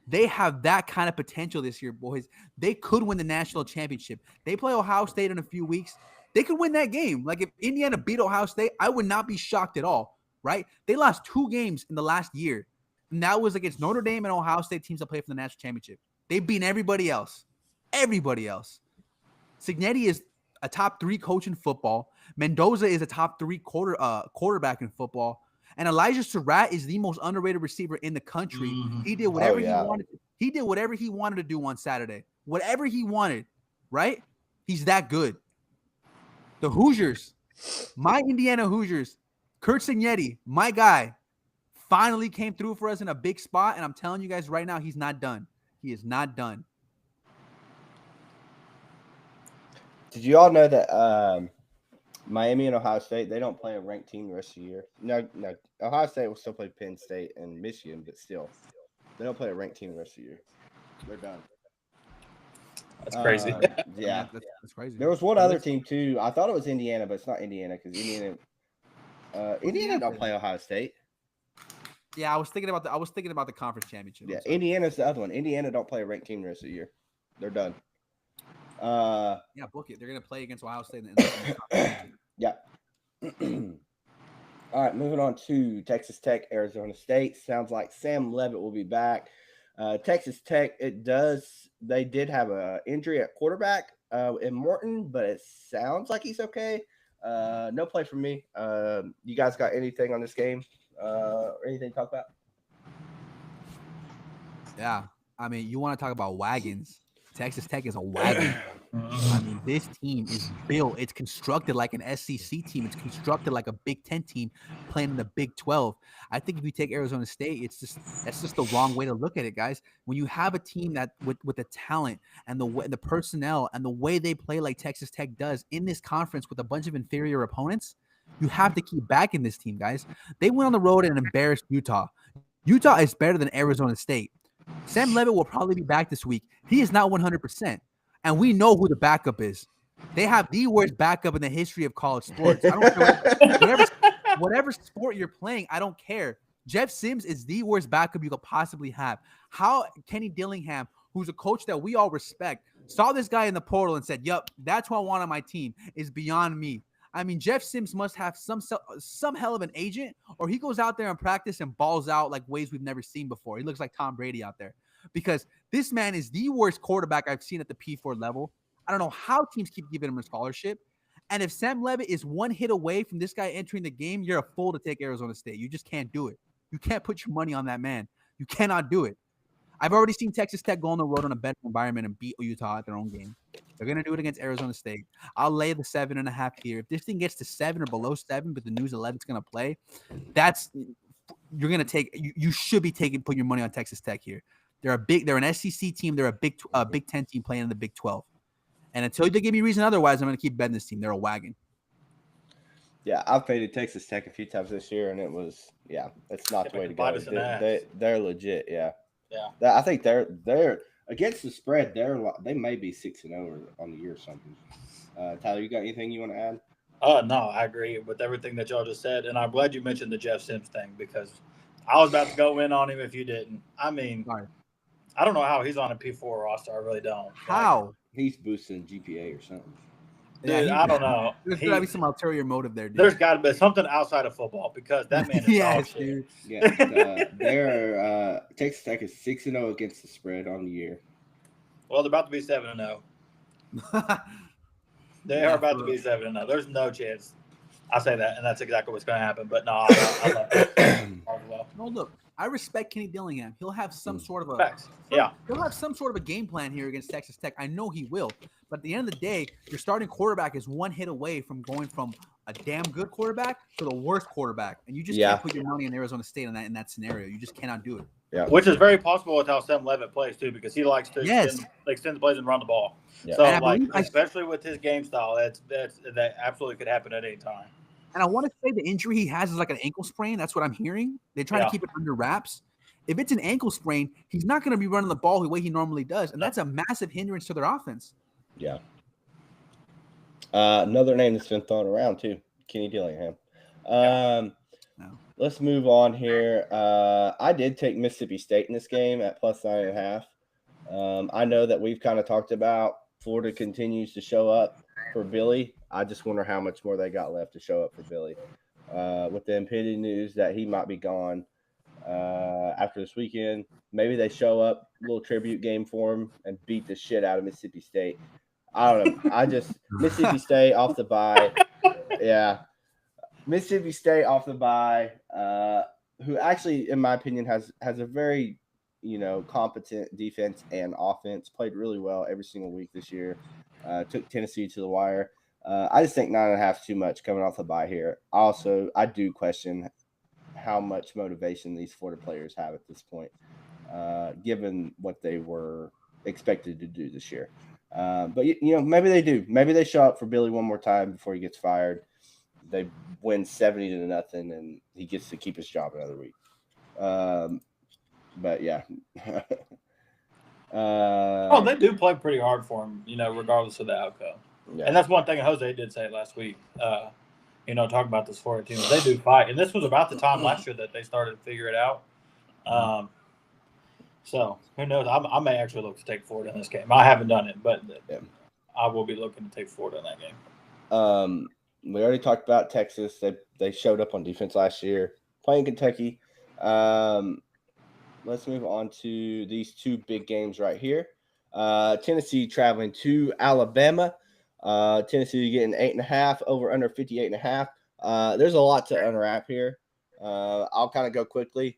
they have that kind of potential this year, boys. They could win the national championship. They play Ohio State in a few weeks. They could win that game. Like, if Indiana beat Ohio State, I would not be shocked at all, right? They lost 2 games in the last year. And that was against Notre Dame and Ohio State teams that play for the national championship. They beat everybody else. Everybody else. Cignetti is a top 3 coach in football. Mendoza is a top 3 quarterback in football. And Elijah Surratt is the most underrated receiver in the country. Mm-hmm. He did whatever he wanted. He did whatever he wanted to do on Saturday. Whatever he wanted, right? He's that good. The Hoosiers, my Indiana Hoosiers, Curt Cignetti, my guy, finally came through for us in a big spot. And I'm telling you guys right now, he's not done. He is not done. Did you all know that Miami and Ohio State, they don't play a ranked team the rest of the year? No. Ohio State will still play Penn State and Michigan, but still. They don't play a ranked team the rest of the year. They're done. That's crazy. Yeah. That's crazy. There was one other team too. I thought it was Indiana, but it's not Indiana because Indiana don't play Ohio State. Yeah, I was thinking about the conference championship. Yeah, Indiana's the other one. Indiana don't play a ranked team the rest of the year. They're done. Yeah, book it. They're gonna play against Ohio State in the Yeah. All right, moving on to Texas Tech, Arizona State. Sounds like Sam Leavitt will be back. Texas Tech, they did have an injury at quarterback in Morton, but it sounds like he's okay. No play from me. You guys got anything on this game or anything to talk about? Yeah, I mean, you want to talk about wagons. Texas Tech is a wagon. I mean, this team is built. It's constructed like an SEC team. It's constructed like a Big Ten team playing in the Big 12. I think if you take Arizona State, that's just the wrong way to look at it, guys. When you have a team that with the talent and the personnel and the way they play like Texas Tech does in this conference with a bunch of inferior opponents, you have to keep backing this team, guys. They went on the road and embarrassed Utah. Utah is better than Arizona State. Sam Leavitt will probably be back this week. He is not 100%. And we know who the backup is. They have the worst backup in the history of college sports. I don't care whatever sport you're playing, I don't care. Jeff Sims is the worst backup you could possibly have. How Kenny Dillingham, who's a coach that we all respect, saw this guy in the portal and said, yup, that's who I want on my team, is beyond me. I mean, Jeff Sims must have some hell of an agent, or he goes out there and practice and balls out like ways we've never seen before. He looks like Tom Brady out there because this man is the worst quarterback I've seen at the P4 level. I don't know how teams keep giving him a scholarship. And if Sam Leavitt is one hit away from this guy entering the game, you're a fool to take Arizona State. You just can't do it. You can't put your money on that man. You cannot do it. I've already seen Texas Tech go on the road on a better environment and beat Utah at their own game. They're going to do it against Arizona State. I'll lay the 7.5 here. If this thing gets to 7 or below 7, but the News 11's going to play, you're going to take. You should be putting your money on Texas Tech here. They're an SEC team. They're a Big Ten team playing in the Big 12. And until they give me reason otherwise, I'm going to keep betting this team. They're a wagon. Yeah, I've faded Texas Tech a few times this year, and it's not the way to go. They're legit, yeah. I think they're against the spread. They may be 6-0 on the year or something. Tyler, you got anything you want to add? No, I agree with everything that y'all just said, and I'm glad you mentioned the Jeff Sims thing because I was about to go in on him if you didn't. I mean, I don't know how he's on a P4 roster. I really don't. How? He's boosting GPA or something. Dude, I don't know. There's got to be some ulterior motive there, dude. There's got to be something outside of football because that man is yes, dude. Yeah, Texas Tech is 6-0 against the spread on the year. Well, they're about to be 7-0. They are about to be 7-0. There's no chance. I say that, and that's exactly what's going to happen. But no, I love it. No, look, I respect Kenny Dillingham. He'll have some sort of he'll have some sort of a game plan here against Texas Tech. I know he will. But at the end of the day, your starting quarterback is one hit away from going from a damn good quarterback to the worst quarterback, and you just can't put your money in Arizona State in that scenario. You just cannot do it. Yeah, which is very possible with how Sam Leavitt plays too, because he likes to extend the plays and run the ball. Yeah. So, especially with his game style, that absolutely could happen at any time. And I want to say the injury he has is like an ankle sprain. That's what I'm hearing. They try to keep it under wraps. If it's an ankle sprain, he's not going to be running the ball the way he normally does, and that's a massive hindrance to their offense. Yeah. Another name that's been thrown around too, Kenny Dillingham. Let's move on here. I did take Mississippi State in this game at +9.5. I know that we've kind of talked about Florida continues to show up for Billy. I just wonder how much more they got left to show up for Billy. With the impending news that he might be gone after this weekend, maybe they show up, a little tribute game for him, and beat the shit out of Mississippi State. I don't know. Mississippi State off the bye. Yeah. Mississippi State off the bye, who actually, in my opinion, has a very, competent defense and offense, played really well every single week this year, took Tennessee to the wire. I just think 9.5 is too much coming off the bye here. Also, I do question how much motivation these Florida players have at this point, given what they were expected to do this year. But maybe they do. Maybe they show up for Billy one more time before he gets fired. They win 70-0, and he gets to keep his job another week. But yeah. They do play pretty hard for him, regardless of the outcome. Yeah. And that's one thing Jose did say last week. Talking about this Florida team, they do fight, and this was about the time last year that they started to figure it out. So who knows? I may actually look to take Florida in this game. I haven't done it, but I will be looking to take Florida in that game. We already talked about Texas. They showed up on defense last year, playing Kentucky. Let's move on to these two big games right here. Tennessee traveling to Alabama. Tennessee getting 8.5, over under 58.5. There's a lot to unwrap here. I'll kind of go quickly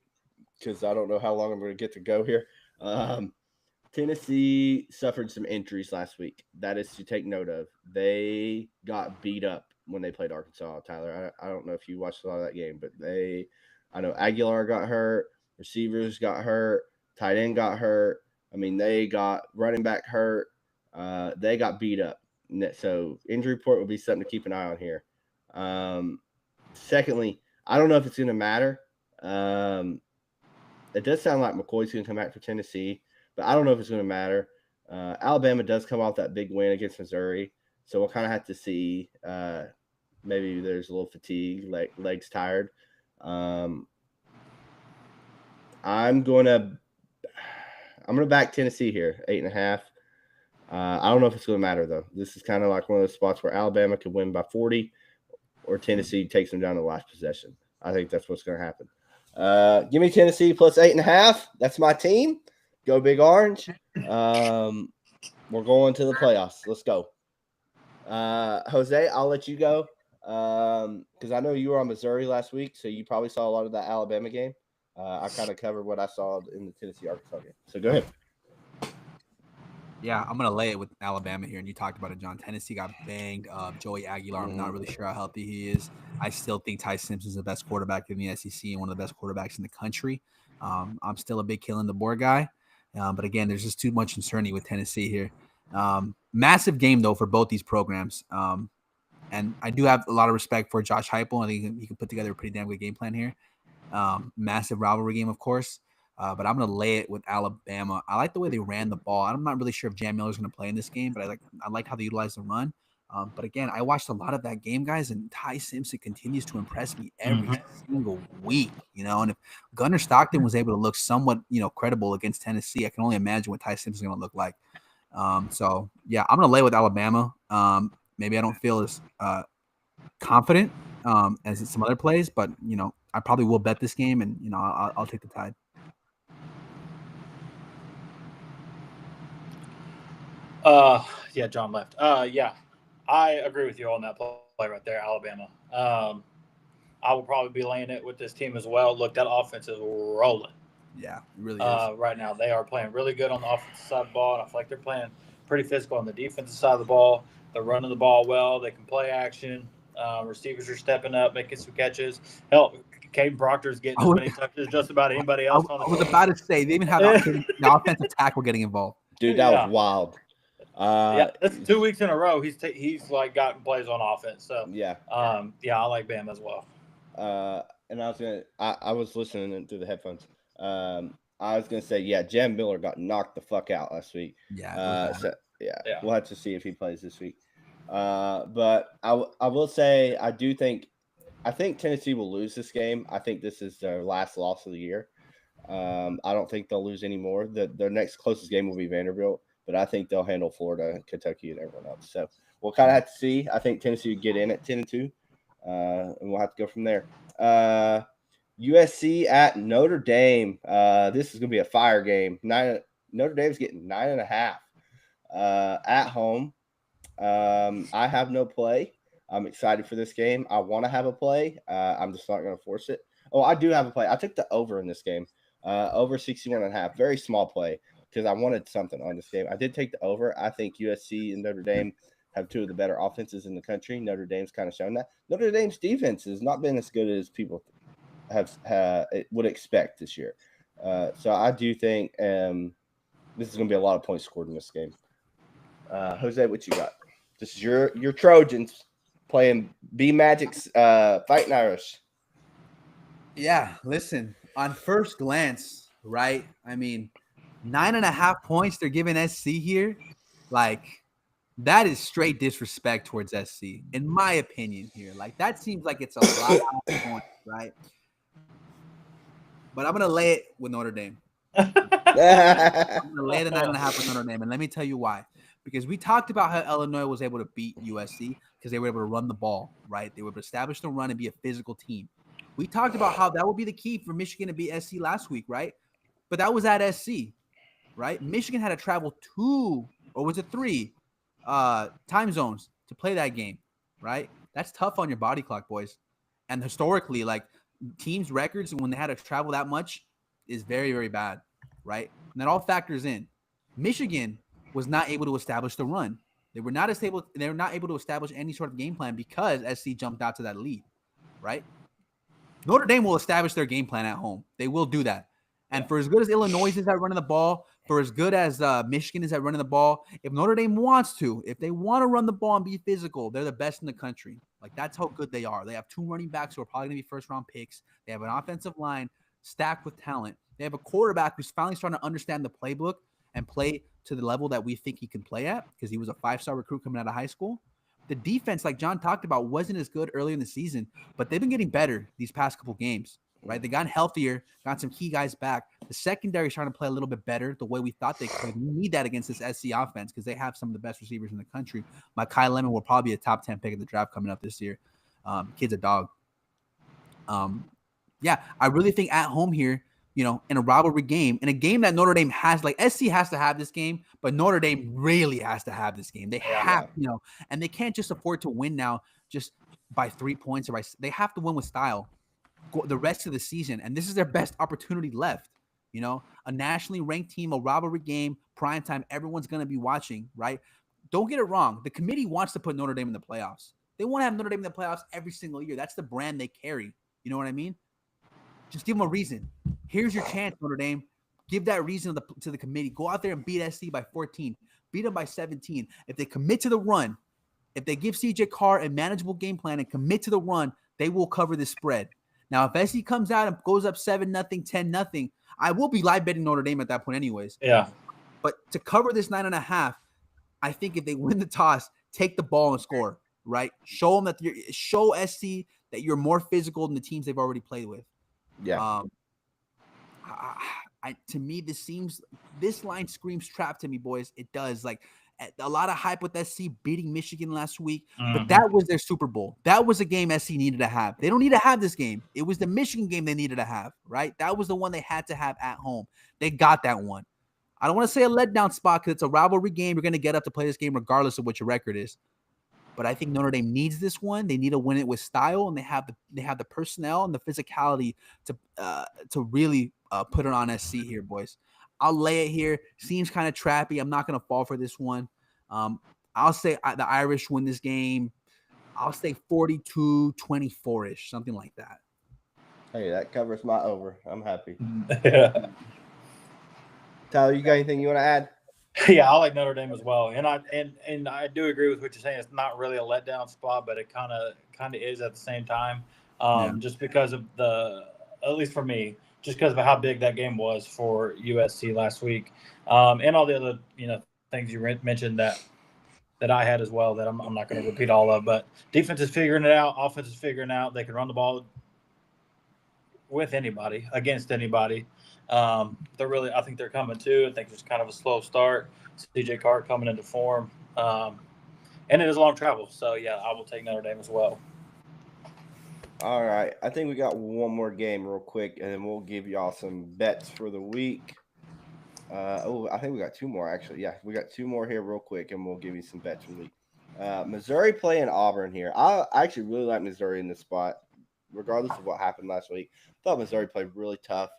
because I don't know how long I'm going to get to go here. Tennessee suffered some injuries last week. That is to take note of. They got beat up when they played Arkansas, Tyler. I don't know if you watched a lot of that game, but I know Aguilar got hurt, receivers got hurt, tight end got hurt. I mean, they got running back hurt. They got beat up. So injury report will be something to keep an eye on here. Secondly, I don't know if it's going to matter. It does sound like McCoy's going to come back for Tennessee, but I don't know if it's going to matter. Alabama does come off that big win against Missouri, so we'll kind of have to see. Maybe there's a little fatigue, legs tired. I'm going to back Tennessee here, 8.5. I don't know if it's going to matter, though. This is kind of like one of those spots where Alabama could win by 40 or Tennessee takes them down to the last possession. I think that's what's going to happen. Give me Tennessee plus 8.5. That's my team. Go Big Orange. We're going to the playoffs. Let's go. Jose, I'll let you go because I know you were on Missouri last week, so you probably saw a lot of that Alabama game. I kind of covered what I saw in the Tennessee-Arkansas game. So go ahead. Yeah, I'm going to lay it with Alabama here, and you talked about it, John. Tennessee got banged up. Joey Aguilar, I'm not really sure how healthy he is. I still think Ty Simpson's the best quarterback in the SEC and one of the best quarterbacks in the country. I'm still a big killing the board guy. But again, there's just too much uncertainty with Tennessee here. Massive game, though, for both these programs. And I do have a lot of respect for Josh Heupel. I think he can put together a pretty damn good game plan here. Massive rivalry game, of course. But I'm going to lay it with Alabama. I like the way they ran the ball. I'm not really sure if Jam Miller's going to play in this game, but I like how they utilize the run. But again, I watched a lot of that game, guys, and Ty Simpson continues to impress me every single week, And if Gunnar Stockton was able to look somewhat, credible against Tennessee, I can only imagine what Ty Simpson's going to look like. So, yeah, I'm going to lay with Alabama. Maybe I don't feel as confident as in some other plays, but, I probably will bet this game, and, I'll take the Tide. Yeah, John left. Yeah, I agree with you on that play right there, Alabama. I will probably be laying it with this team as well. Look, that offense is rolling. Yeah, it really is. Right now, they are playing really good on the offensive side of the ball. And I feel like they're playing pretty physical on the defensive side of the ball. They're running the ball well. They can play action. Receivers are stepping up, making some catches. Hell, Caden Proctor's getting as many touches as just about anybody else on the team. I was about to say, they even have the offensive tackle getting involved. Dude, that was wild. Yeah, that's 2 weeks in a row. He's like gotten plays on offense. So yeah, I like Bam as well. And I was listening through the headphones. I was gonna say, yeah, Jam Miller got knocked the fuck out last week. Yeah. We'll have to see if he plays this week. But I will say I think Tennessee will lose this game. I think this is their last loss of the year. I don't think they'll lose anymore. Their next closest game will be Vanderbilt. But I think they'll handle Florida, Kentucky, and everyone else. So we'll kind of have to see. I think Tennessee will get in at 10-2, and we'll have to go from there. USC at Notre Dame. This is going to be a fire game. Notre Dame's getting 9.5 at home. I have no play. I'm excited for this game. I want to have a play. I'm just not going to force it. Oh, I do have a play. I took the over in this game. Over 61.5. Very small play. Because I wanted something on this game. I did take the over. I think USC and Notre Dame have two of the better offenses in the country. Notre Dame's kind of shown that. Notre Dame's defense has not been as good as people would expect this year. So I do think this is going to be a lot of points scored in this game. Jose, what you got? This is your Trojans playing B Magic's Fighting Irish. Yeah, listen, on first glance, right? I mean, 9.5 points they're giving SC here. Like, that is straight disrespect towards SC, in my opinion here. Like, that seems like it's a lot of points, right? But I'm going to lay it with Notre Dame. I'm going to lay the 9.5 with Notre Dame, and let me tell you why. Because we talked about how Illinois was able to beat USC because they were able to run the ball, right? They were able to establish the run and be a physical team. We talked about how that would be the key for Michigan to beat SC last week, right? But that was at SC, right? Michigan had to travel 2, or was it 3 time zones to play that game, right? That's tough on your body clock, boys. And historically, like, teams' records when they had to travel that much is very, very bad, right? And that all factors in. Michigan was not able to establish the run. They were not able to establish any sort of game plan because SC jumped out to that lead, right? Notre Dame will establish their game plan at home. They will do that. And for as good as Illinois is at running the ball, for as good as Michigan is at running the ball, if Notre Dame wants to, if they want to run the ball and be physical, they're the best in the country. Like, that's how good they are. They have 2 running backs who are probably going to be first-round picks. They have an offensive line stacked with talent. They have a quarterback who's finally starting to understand the playbook and play to the level that we think he can play at because he was a 5-star recruit coming out of high school. The defense, like John talked about, wasn't as good early in the season, but they've been getting better these past couple games, right? They got healthier, got some key guys back. The secondary is trying to play a little bit better the way we thought they could. We need that against this SC offense because they have some of the best receivers in the country. Kai Lemon will probably be a top 10 pick of the draft coming up this year. Kid's a dog. Yeah, I really think at home here, in a rivalry game, in a game that Notre Dame has, like SC has to have this game, but Notre Dame really has to have this game. They have, and they can't just afford to win now just by 3 points they have to win with style the rest of the season. And this is their best opportunity left. A nationally ranked team, a rivalry game, prime time, everyone's going to be watching, right? Don't get it wrong. The committee wants to put Notre Dame in the playoffs. They want to have Notre Dame in the playoffs every single year. That's the brand they carry. You know what I mean? Just give them a reason. Here's your chance, Notre Dame. Give that reason to the committee. Go out there and beat SC by 14. Beat them by 17. If they commit to the run, if they give CJ Carr a manageable game plan and commit to the run, they will cover the spread. Now, if SC comes out and goes up 7-0, 10-0, I will be live betting Notre Dame at that point anyways. Yeah. But to cover this 9.5, I think if they win the toss, take the ball and score, right? Show SC that you're more physical than the teams they've already played with. Yeah. To me, this line screams trap to me, boys. It does. Like, a lot of hype with SC beating Michigan last week, but that was their Super Bowl. That was a game SC needed to have. They don't need to have this game. It was the Michigan game they needed to have, right? That was the one they had to have at home. They got that one. I don't want to say a letdown spot because it's a rivalry game. You're going to get up to play this game regardless of what your record is. But I think Notre Dame needs this one. They need to win it with style, and they have the personnel and the physicality to really put it on SC here, boys. I'll lay it here. Seems kind of trappy. I'm not going to fall for this one. I'll say the Irish win this game. I'll say 42-24-ish, something like that. Hey, that covers my over. I'm happy. Yeah. Tyler, you got anything you want to add? Yeah, I like Notre Dame as well, and I do agree with what you're saying. It's not really a letdown spot, but it kind of is at the same time, just because of at least for me, just because of how big that game was for USC last week, and all the other things you mentioned that I had as well that I'm not going to repeat all of. But defense is figuring it out, offense is figuring it out. They can run the ball with anybody, against anybody. I think they're coming too. I think it's kind of a slow start. CJ Carr coming into form, and it is long travel. So yeah, I will take Notre Dame as well. All right, I think we got one more game real quick, and then we'll give y'all some bets for the week. I think we got 2 more actually. Yeah, we got 2 more here real quick, and we'll give you some bets for the week. Missouri playing Auburn here. I actually really like Missouri in this spot, regardless of what happened last week. I thought Missouri played really tough.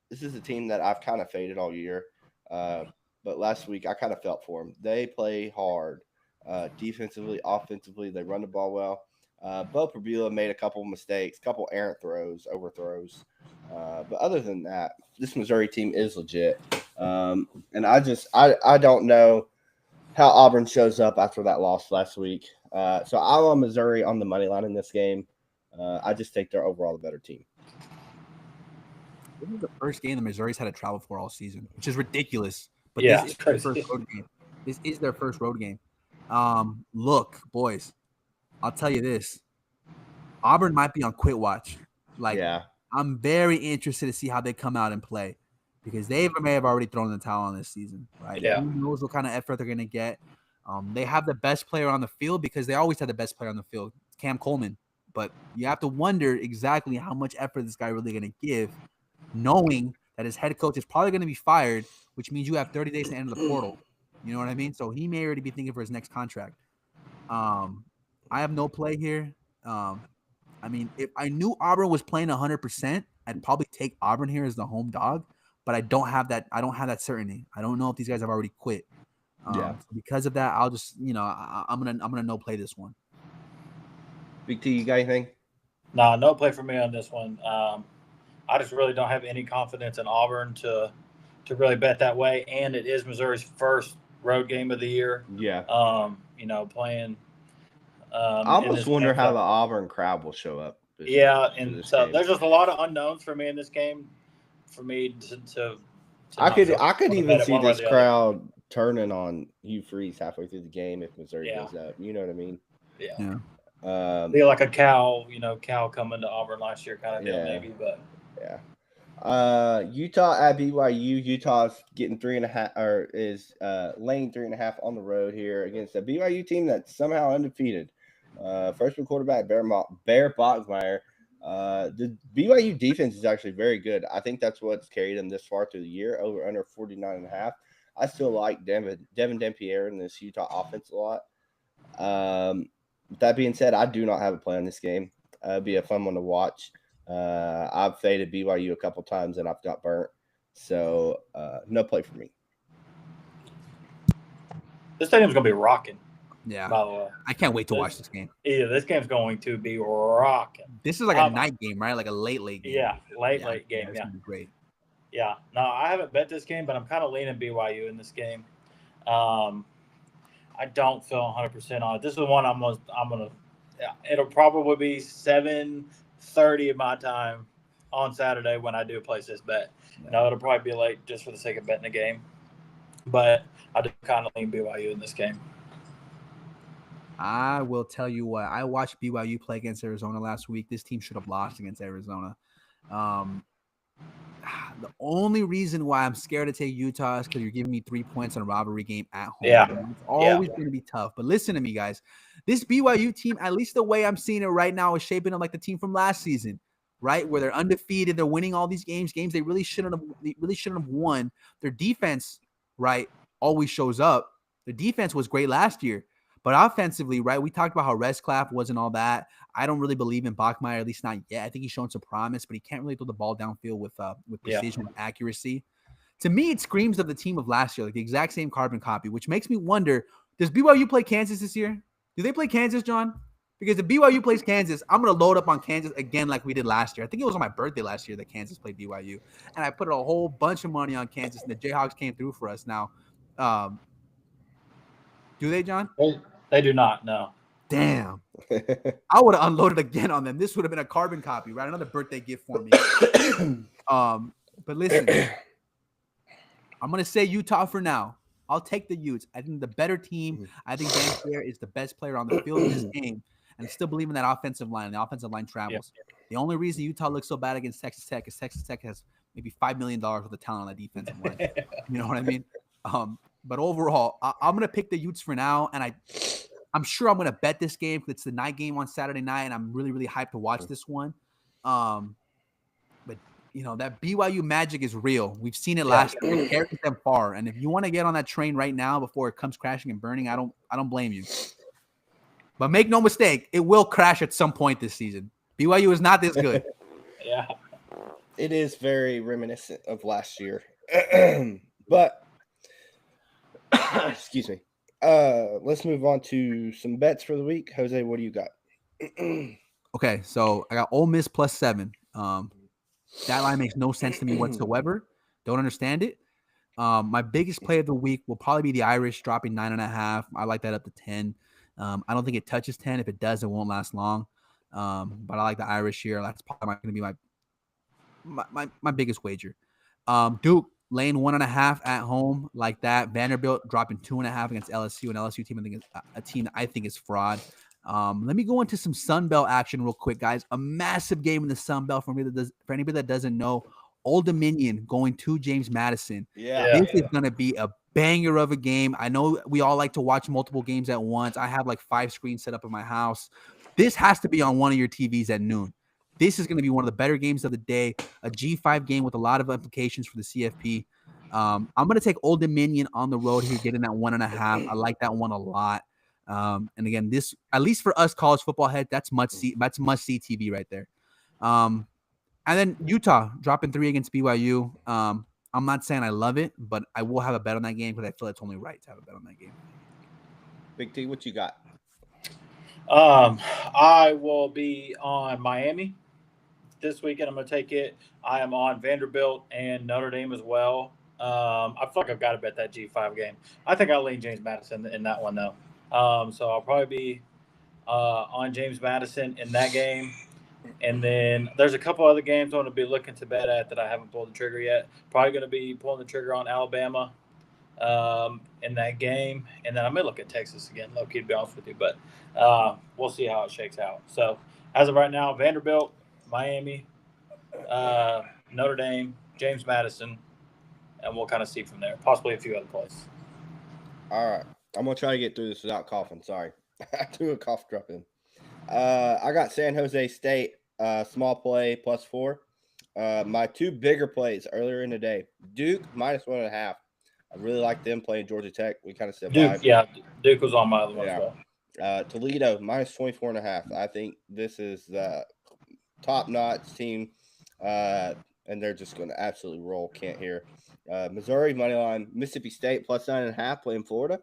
This is a team that I've kind of faded all year, but last week I kind of felt for them. They play hard, defensively, offensively. They run the ball well. Bo Pribula made a couple of mistakes, a couple errant overthrows. But other than that, this Missouri team is legit. And I don't know how Auburn shows up after that loss last week. So I'm on Missouri on the money line in this game. I just think they're overall the better team. This is the first game the Missouri's had to travel for all season, which is ridiculous. But Yeah, this is their first road game. This is their first road game. Look, boys, I'll tell you this. Auburn might be on quit watch. Like, Yeah. I'm very interested to see how they come out and play because they may have already thrown the towel on this season, right? Yeah. Who knows what kind of effort they're going to get. They have the best player on the field because they always have the best player on the field, Cam Coleman. But you have to wonder exactly how much effort this guy really going to give, knowing that his head coach is probably going to be fired, which means you have 30 days to enter the portal. You know what I mean? So he may already be thinking for his next contract. I have no play here. I mean, if I knew Auburn was playing 100%, I'd probably take Auburn here as the home dog. But I don't have that. I don't have that certainty. I don't know if these guys have already quit. Because of that, I'll just, I'm gonna no play this one. Big T, you got anything? No play for me on this one. I just really don't have any confidence in Auburn to really bet that way. And it is Missouri's first road game of the year. Yeah. Playing. I almost wonder how the Auburn crowd will show up. And so there's just a lot of unknowns for me in this game. For me to I could even see this crowd turning on Hugh Freeze halfway through the game if Missouri goes up. You know what I mean? Yeah. Be like a Cal coming to Auburn last year kind of deal, maybe, but Utah at BYU. Utah's getting 3.5 or is laying 3.5 on the road here against a BYU team that's somehow undefeated. Freshman quarterback Bear Bachmeier. The BYU defense is actually very good. I think that's what's carried them this far through the year, over under 49.5. I still like Devin Dempierre in this Utah offense a lot. That being said, I do not have a play on this game. It'll be a fun one to watch. I've faded BYU a couple times and I've got burnt. So no play for me. This stadium's going to be rocking. Yeah. By the way. I can't wait to watch this game. Yeah, this game's going to be rocking. This is like a night game, right? Like a late game. Yeah, late game. It's gonna be great. Yeah. No, I haven't bet this game, but I'm kind of leaning BYU in this game. I don't feel 100% on it. This is the one I'm gonna. It'll probably be 7:30 of my time on Saturday when I do place this bet. Yeah. No, it'll probably be late just for the sake of betting the game, but I do kind of lean BYU in this game. I will tell you what. I watched BYU play against Arizona last week. This team should have lost against Arizona. The only reason why I'm scared to take Utah is because you're giving me 3 points on a rivalry game at home. Yeah. It's always going to be tough. But listen to me, guys. This BYU team, at least the way I'm seeing it right now, is shaping up like the team from last season, right? Where they're undefeated. They're winning all these games they really shouldn't have won. Their defense, right, always shows up. Their defense was great last year. But offensively, right, we talked about how Resclaff wasn't all that. I don't really believe in Bachmeier, at least not yet. I think he's shown some promise, but he can't really throw the ball downfield with precision and accuracy. To me, it screams of the team of last year, like the exact same carbon copy, which makes me wonder, does BYU play Kansas this year? Do they play Kansas, John? Because if BYU plays Kansas, I'm going to load up on Kansas again like we did last year. I think it was on my birthday last year that Kansas played BYU. And I put a whole bunch of money on Kansas, and the Jayhawks came through for us now. Do they, John? They do not, no. Damn. I would have unloaded again on them. This would have been a carbon copy, right? Another birthday gift for me. But listen, I'm going to say Utah for now. I'll take the Utes. I think the better team. I think Dempierre is the best player on the field in this game. And I still believe in that offensive line. The offensive line travels. Yeah. The only reason Utah looks so bad against Texas Tech is Texas Tech has maybe $5 million worth of talent on that defensive line. You know what I mean? But overall, I'm going to pick the Utes for now. And I'm sure I'm going to bet this game because it's the night game on Saturday night, and I'm really, really hyped to watch this one. But, that BYU magic is real. We've seen it last year. It carries them far. And if you want to get on that train right now before it comes crashing and burning, I don't blame you. But make no mistake, it will crash at some point this season. BYU is not this good. Yeah. It is very reminiscent of last year. But, excuse me. Let's move on to some bets for the week. Jose, what do you got? Okay, so I got Ole Miss +7. That line makes no sense to me whatsoever. Don't understand it. My biggest play of the week will probably be the Irish dropping 9.5. I like that up to 10. I don't think it touches 10. If it does, it won't last long. But I like the Irish here. That's probably going to be my biggest wager. Duke laying 1.5 at home like that. Vanderbilt dropping 2.5 against LSU, an LSU team I think is a team that I think is fraud. Let me go into some Sun Belt action real quick, guys. A massive game in the Sun Belt for anybody that doesn't know. Old Dominion going to James Madison. This is going to be a banger of a game. I know we all like to watch multiple games at once. I have like 5 screens set up in my house. This has to be on one of your TVs at noon. This is going to be one of the better games of the day, a G5 game with a lot of implications for the CFP. I'm going to take Old Dominion on the road here, getting that 1.5. I like that one a lot. And again, this, at least for us college football head, that's must-see TV right there. And then Utah dropping 3 against BYU. I'm not saying I love it, but I will have a bet on that game because I feel it's only right to have a bet on that game. Big T, what you got? I will be on Miami this weekend. I'm going to take it. I am on Vanderbilt and Notre Dame as well. I feel like I've got to bet that G5 game. I think I'll lean James Madison in that one, though. So I'll probably be on James Madison in that game. And then there's a couple other games I'm going to be looking to bet at that I haven't pulled the trigger yet. Probably going to be pulling the trigger on Alabama in that game. And then I may look at Texas again, low-key, to be honest with you. But we'll see how it shakes out. So as of right now, Vanderbilt, Miami, Notre Dame, James Madison, and we'll kind of see from there. Possibly a few other places. All right. I'm going to try to get through this without coughing. Sorry. I threw a cough drop in. I got San Jose State, small play +4. My 2 bigger plays earlier in the day. Duke -1.5. I really like them playing Georgia Tech. We kind of survived. Duke was on my other one as well. Toledo -24.5. I think this is the top-notch team, and they're just going to absolutely roll. Can't hear. Missouri moneyline, Mississippi State +9.5 playing Florida.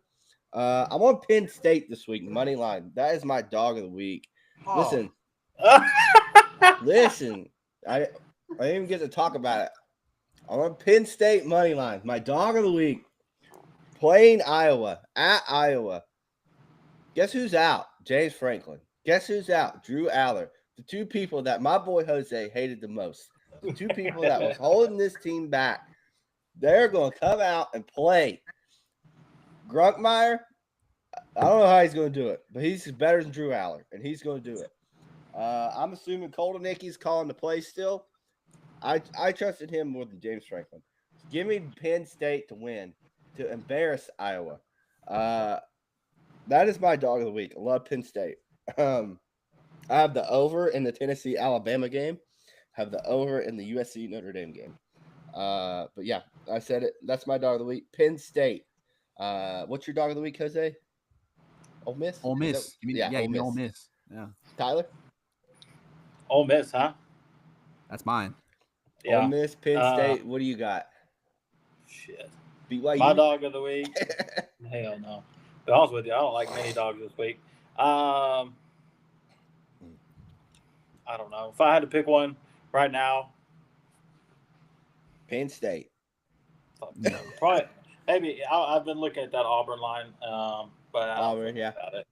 I'm on Penn State this week, money line. That is my dog of the week. Listen, I didn't even get to talk about it. I'm on Penn State money line, my dog of the week, playing Iowa at Iowa. Guess who's out? James Franklin. Guess who's out? Drew Aller. The 2 people that my boy Jose hated the most. The 2 people that was holding this team back. They're going to come out and play. Grunkmeyer, I don't know how he's going to do it, but he's better than Drew Aller, and he's going to do it. I'm assuming Koldenicki's calling the play still. I trusted him more than James Franklin. Give me Penn State to win, to embarrass Iowa. That is my dog of the week. I love Penn State. I have the over in the Tennessee-Alabama game. I have the over in the USC-Notre Dame game. But, yeah, I said it. That's my dog of the week. Penn State. What's your dog of the week, Jose? Ole Miss? Ole Miss. Ole Miss. Yeah. Tyler? Ole Miss, huh? That's mine. Yeah. Ole Miss, Penn State. What do you got? Shit. BYU? My dog of the week? Hell no. To be honest with you, I don't like many dogs this week. I don't know. If I had to pick one right now. Penn State. Probably. Maybe I've been looking at that Auburn line, but I don't feel good about it.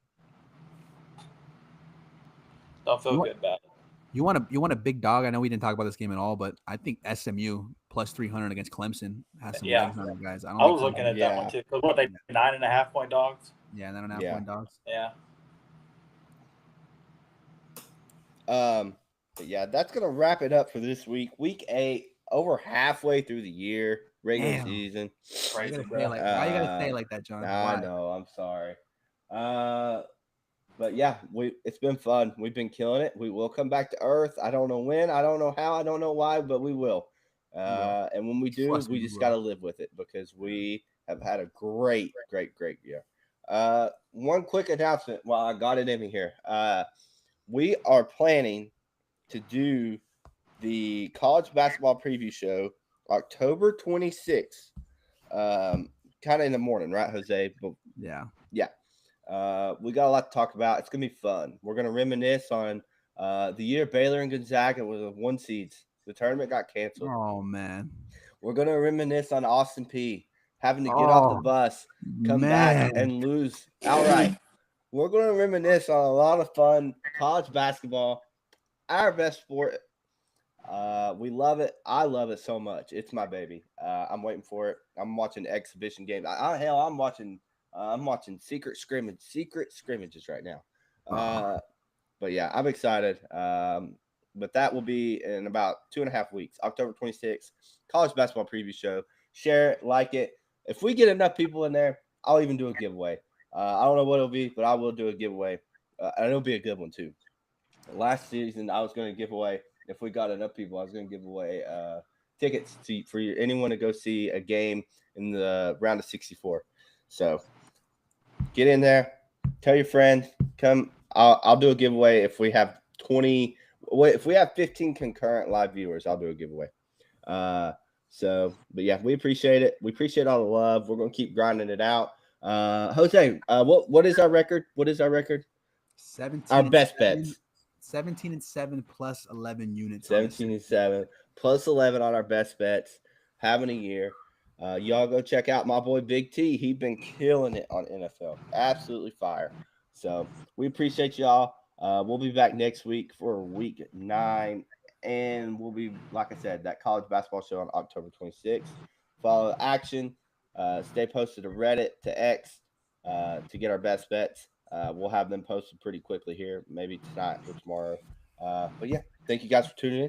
Don't feel good about it. You want a big dog? I know we didn't talk about this game at all, but I think SMU +300 against Clemson has some legs on it, guys. I was looking at that one too. Because what, they 9.5 point dogs? Yeah, 9.5 point dogs. Yeah. But yeah, that's gonna wrap it up for this week. Week 8, over halfway through the year, regular season. Crazy, why you gotta say it like that, John? I know. I'm sorry. But yeah, it's been fun. We've been killing it. We will come back to earth. I don't know when. I don't know how. I don't know why, but we will. And when we do, we just got to live with it because we have had a great year. One quick announcement while I got it in here. We are planning to do the college basketball preview show October 26th, kind of in the morning, right, Jose? Yeah. We got a lot to talk about. It's going to be fun. We're going to reminisce on the year Baylor and Gonzaga were the 1 seeds. The tournament got canceled. Oh, man. We're going to reminisce on Austin Peay having to get off the bus, come back, and lose outright. We're going to reminisce on a lot of fun college basketball, our best sport, We love it. I love it so much. It's my baby. I'm waiting for it. I'm watching exhibition games. I'm watching secret scrimmages right now. But yeah, I'm excited. But that will be in about 2.5 weeks, October 26th, college basketball preview show. Share it, like it. If we get enough people in there, I'll even do a giveaway. I don't know what it'll be, but I will do a giveaway. And it'll be a good one too. Last season, I was going to give away, if we got enough people, I was going to give away tickets for anyone to go see a game in the round of 64. So get in there, tell your friends, come. I'll do a giveaway if we have 20. If we have 15 concurrent live viewers, I'll do a giveaway. But yeah, we appreciate it. We appreciate all the love. We're going to keep grinding it out. Jose, what is our record? What is our record? 17. Our best bets. 17-7 plus 11 units. 17-7 plus 11 on our best bets. Having a year. Y'all go check out my boy Big T. He's been killing it on NFL. Absolutely fire. So we appreciate y'all. We'll be back next week for week 9. And we'll be, like I said, that college basketball show on October 26th. Follow action. Stay posted to Reddit, to X, to get our best bets. We'll have them posted pretty quickly here, maybe tonight or tomorrow. But yeah, thank you guys for tuning in.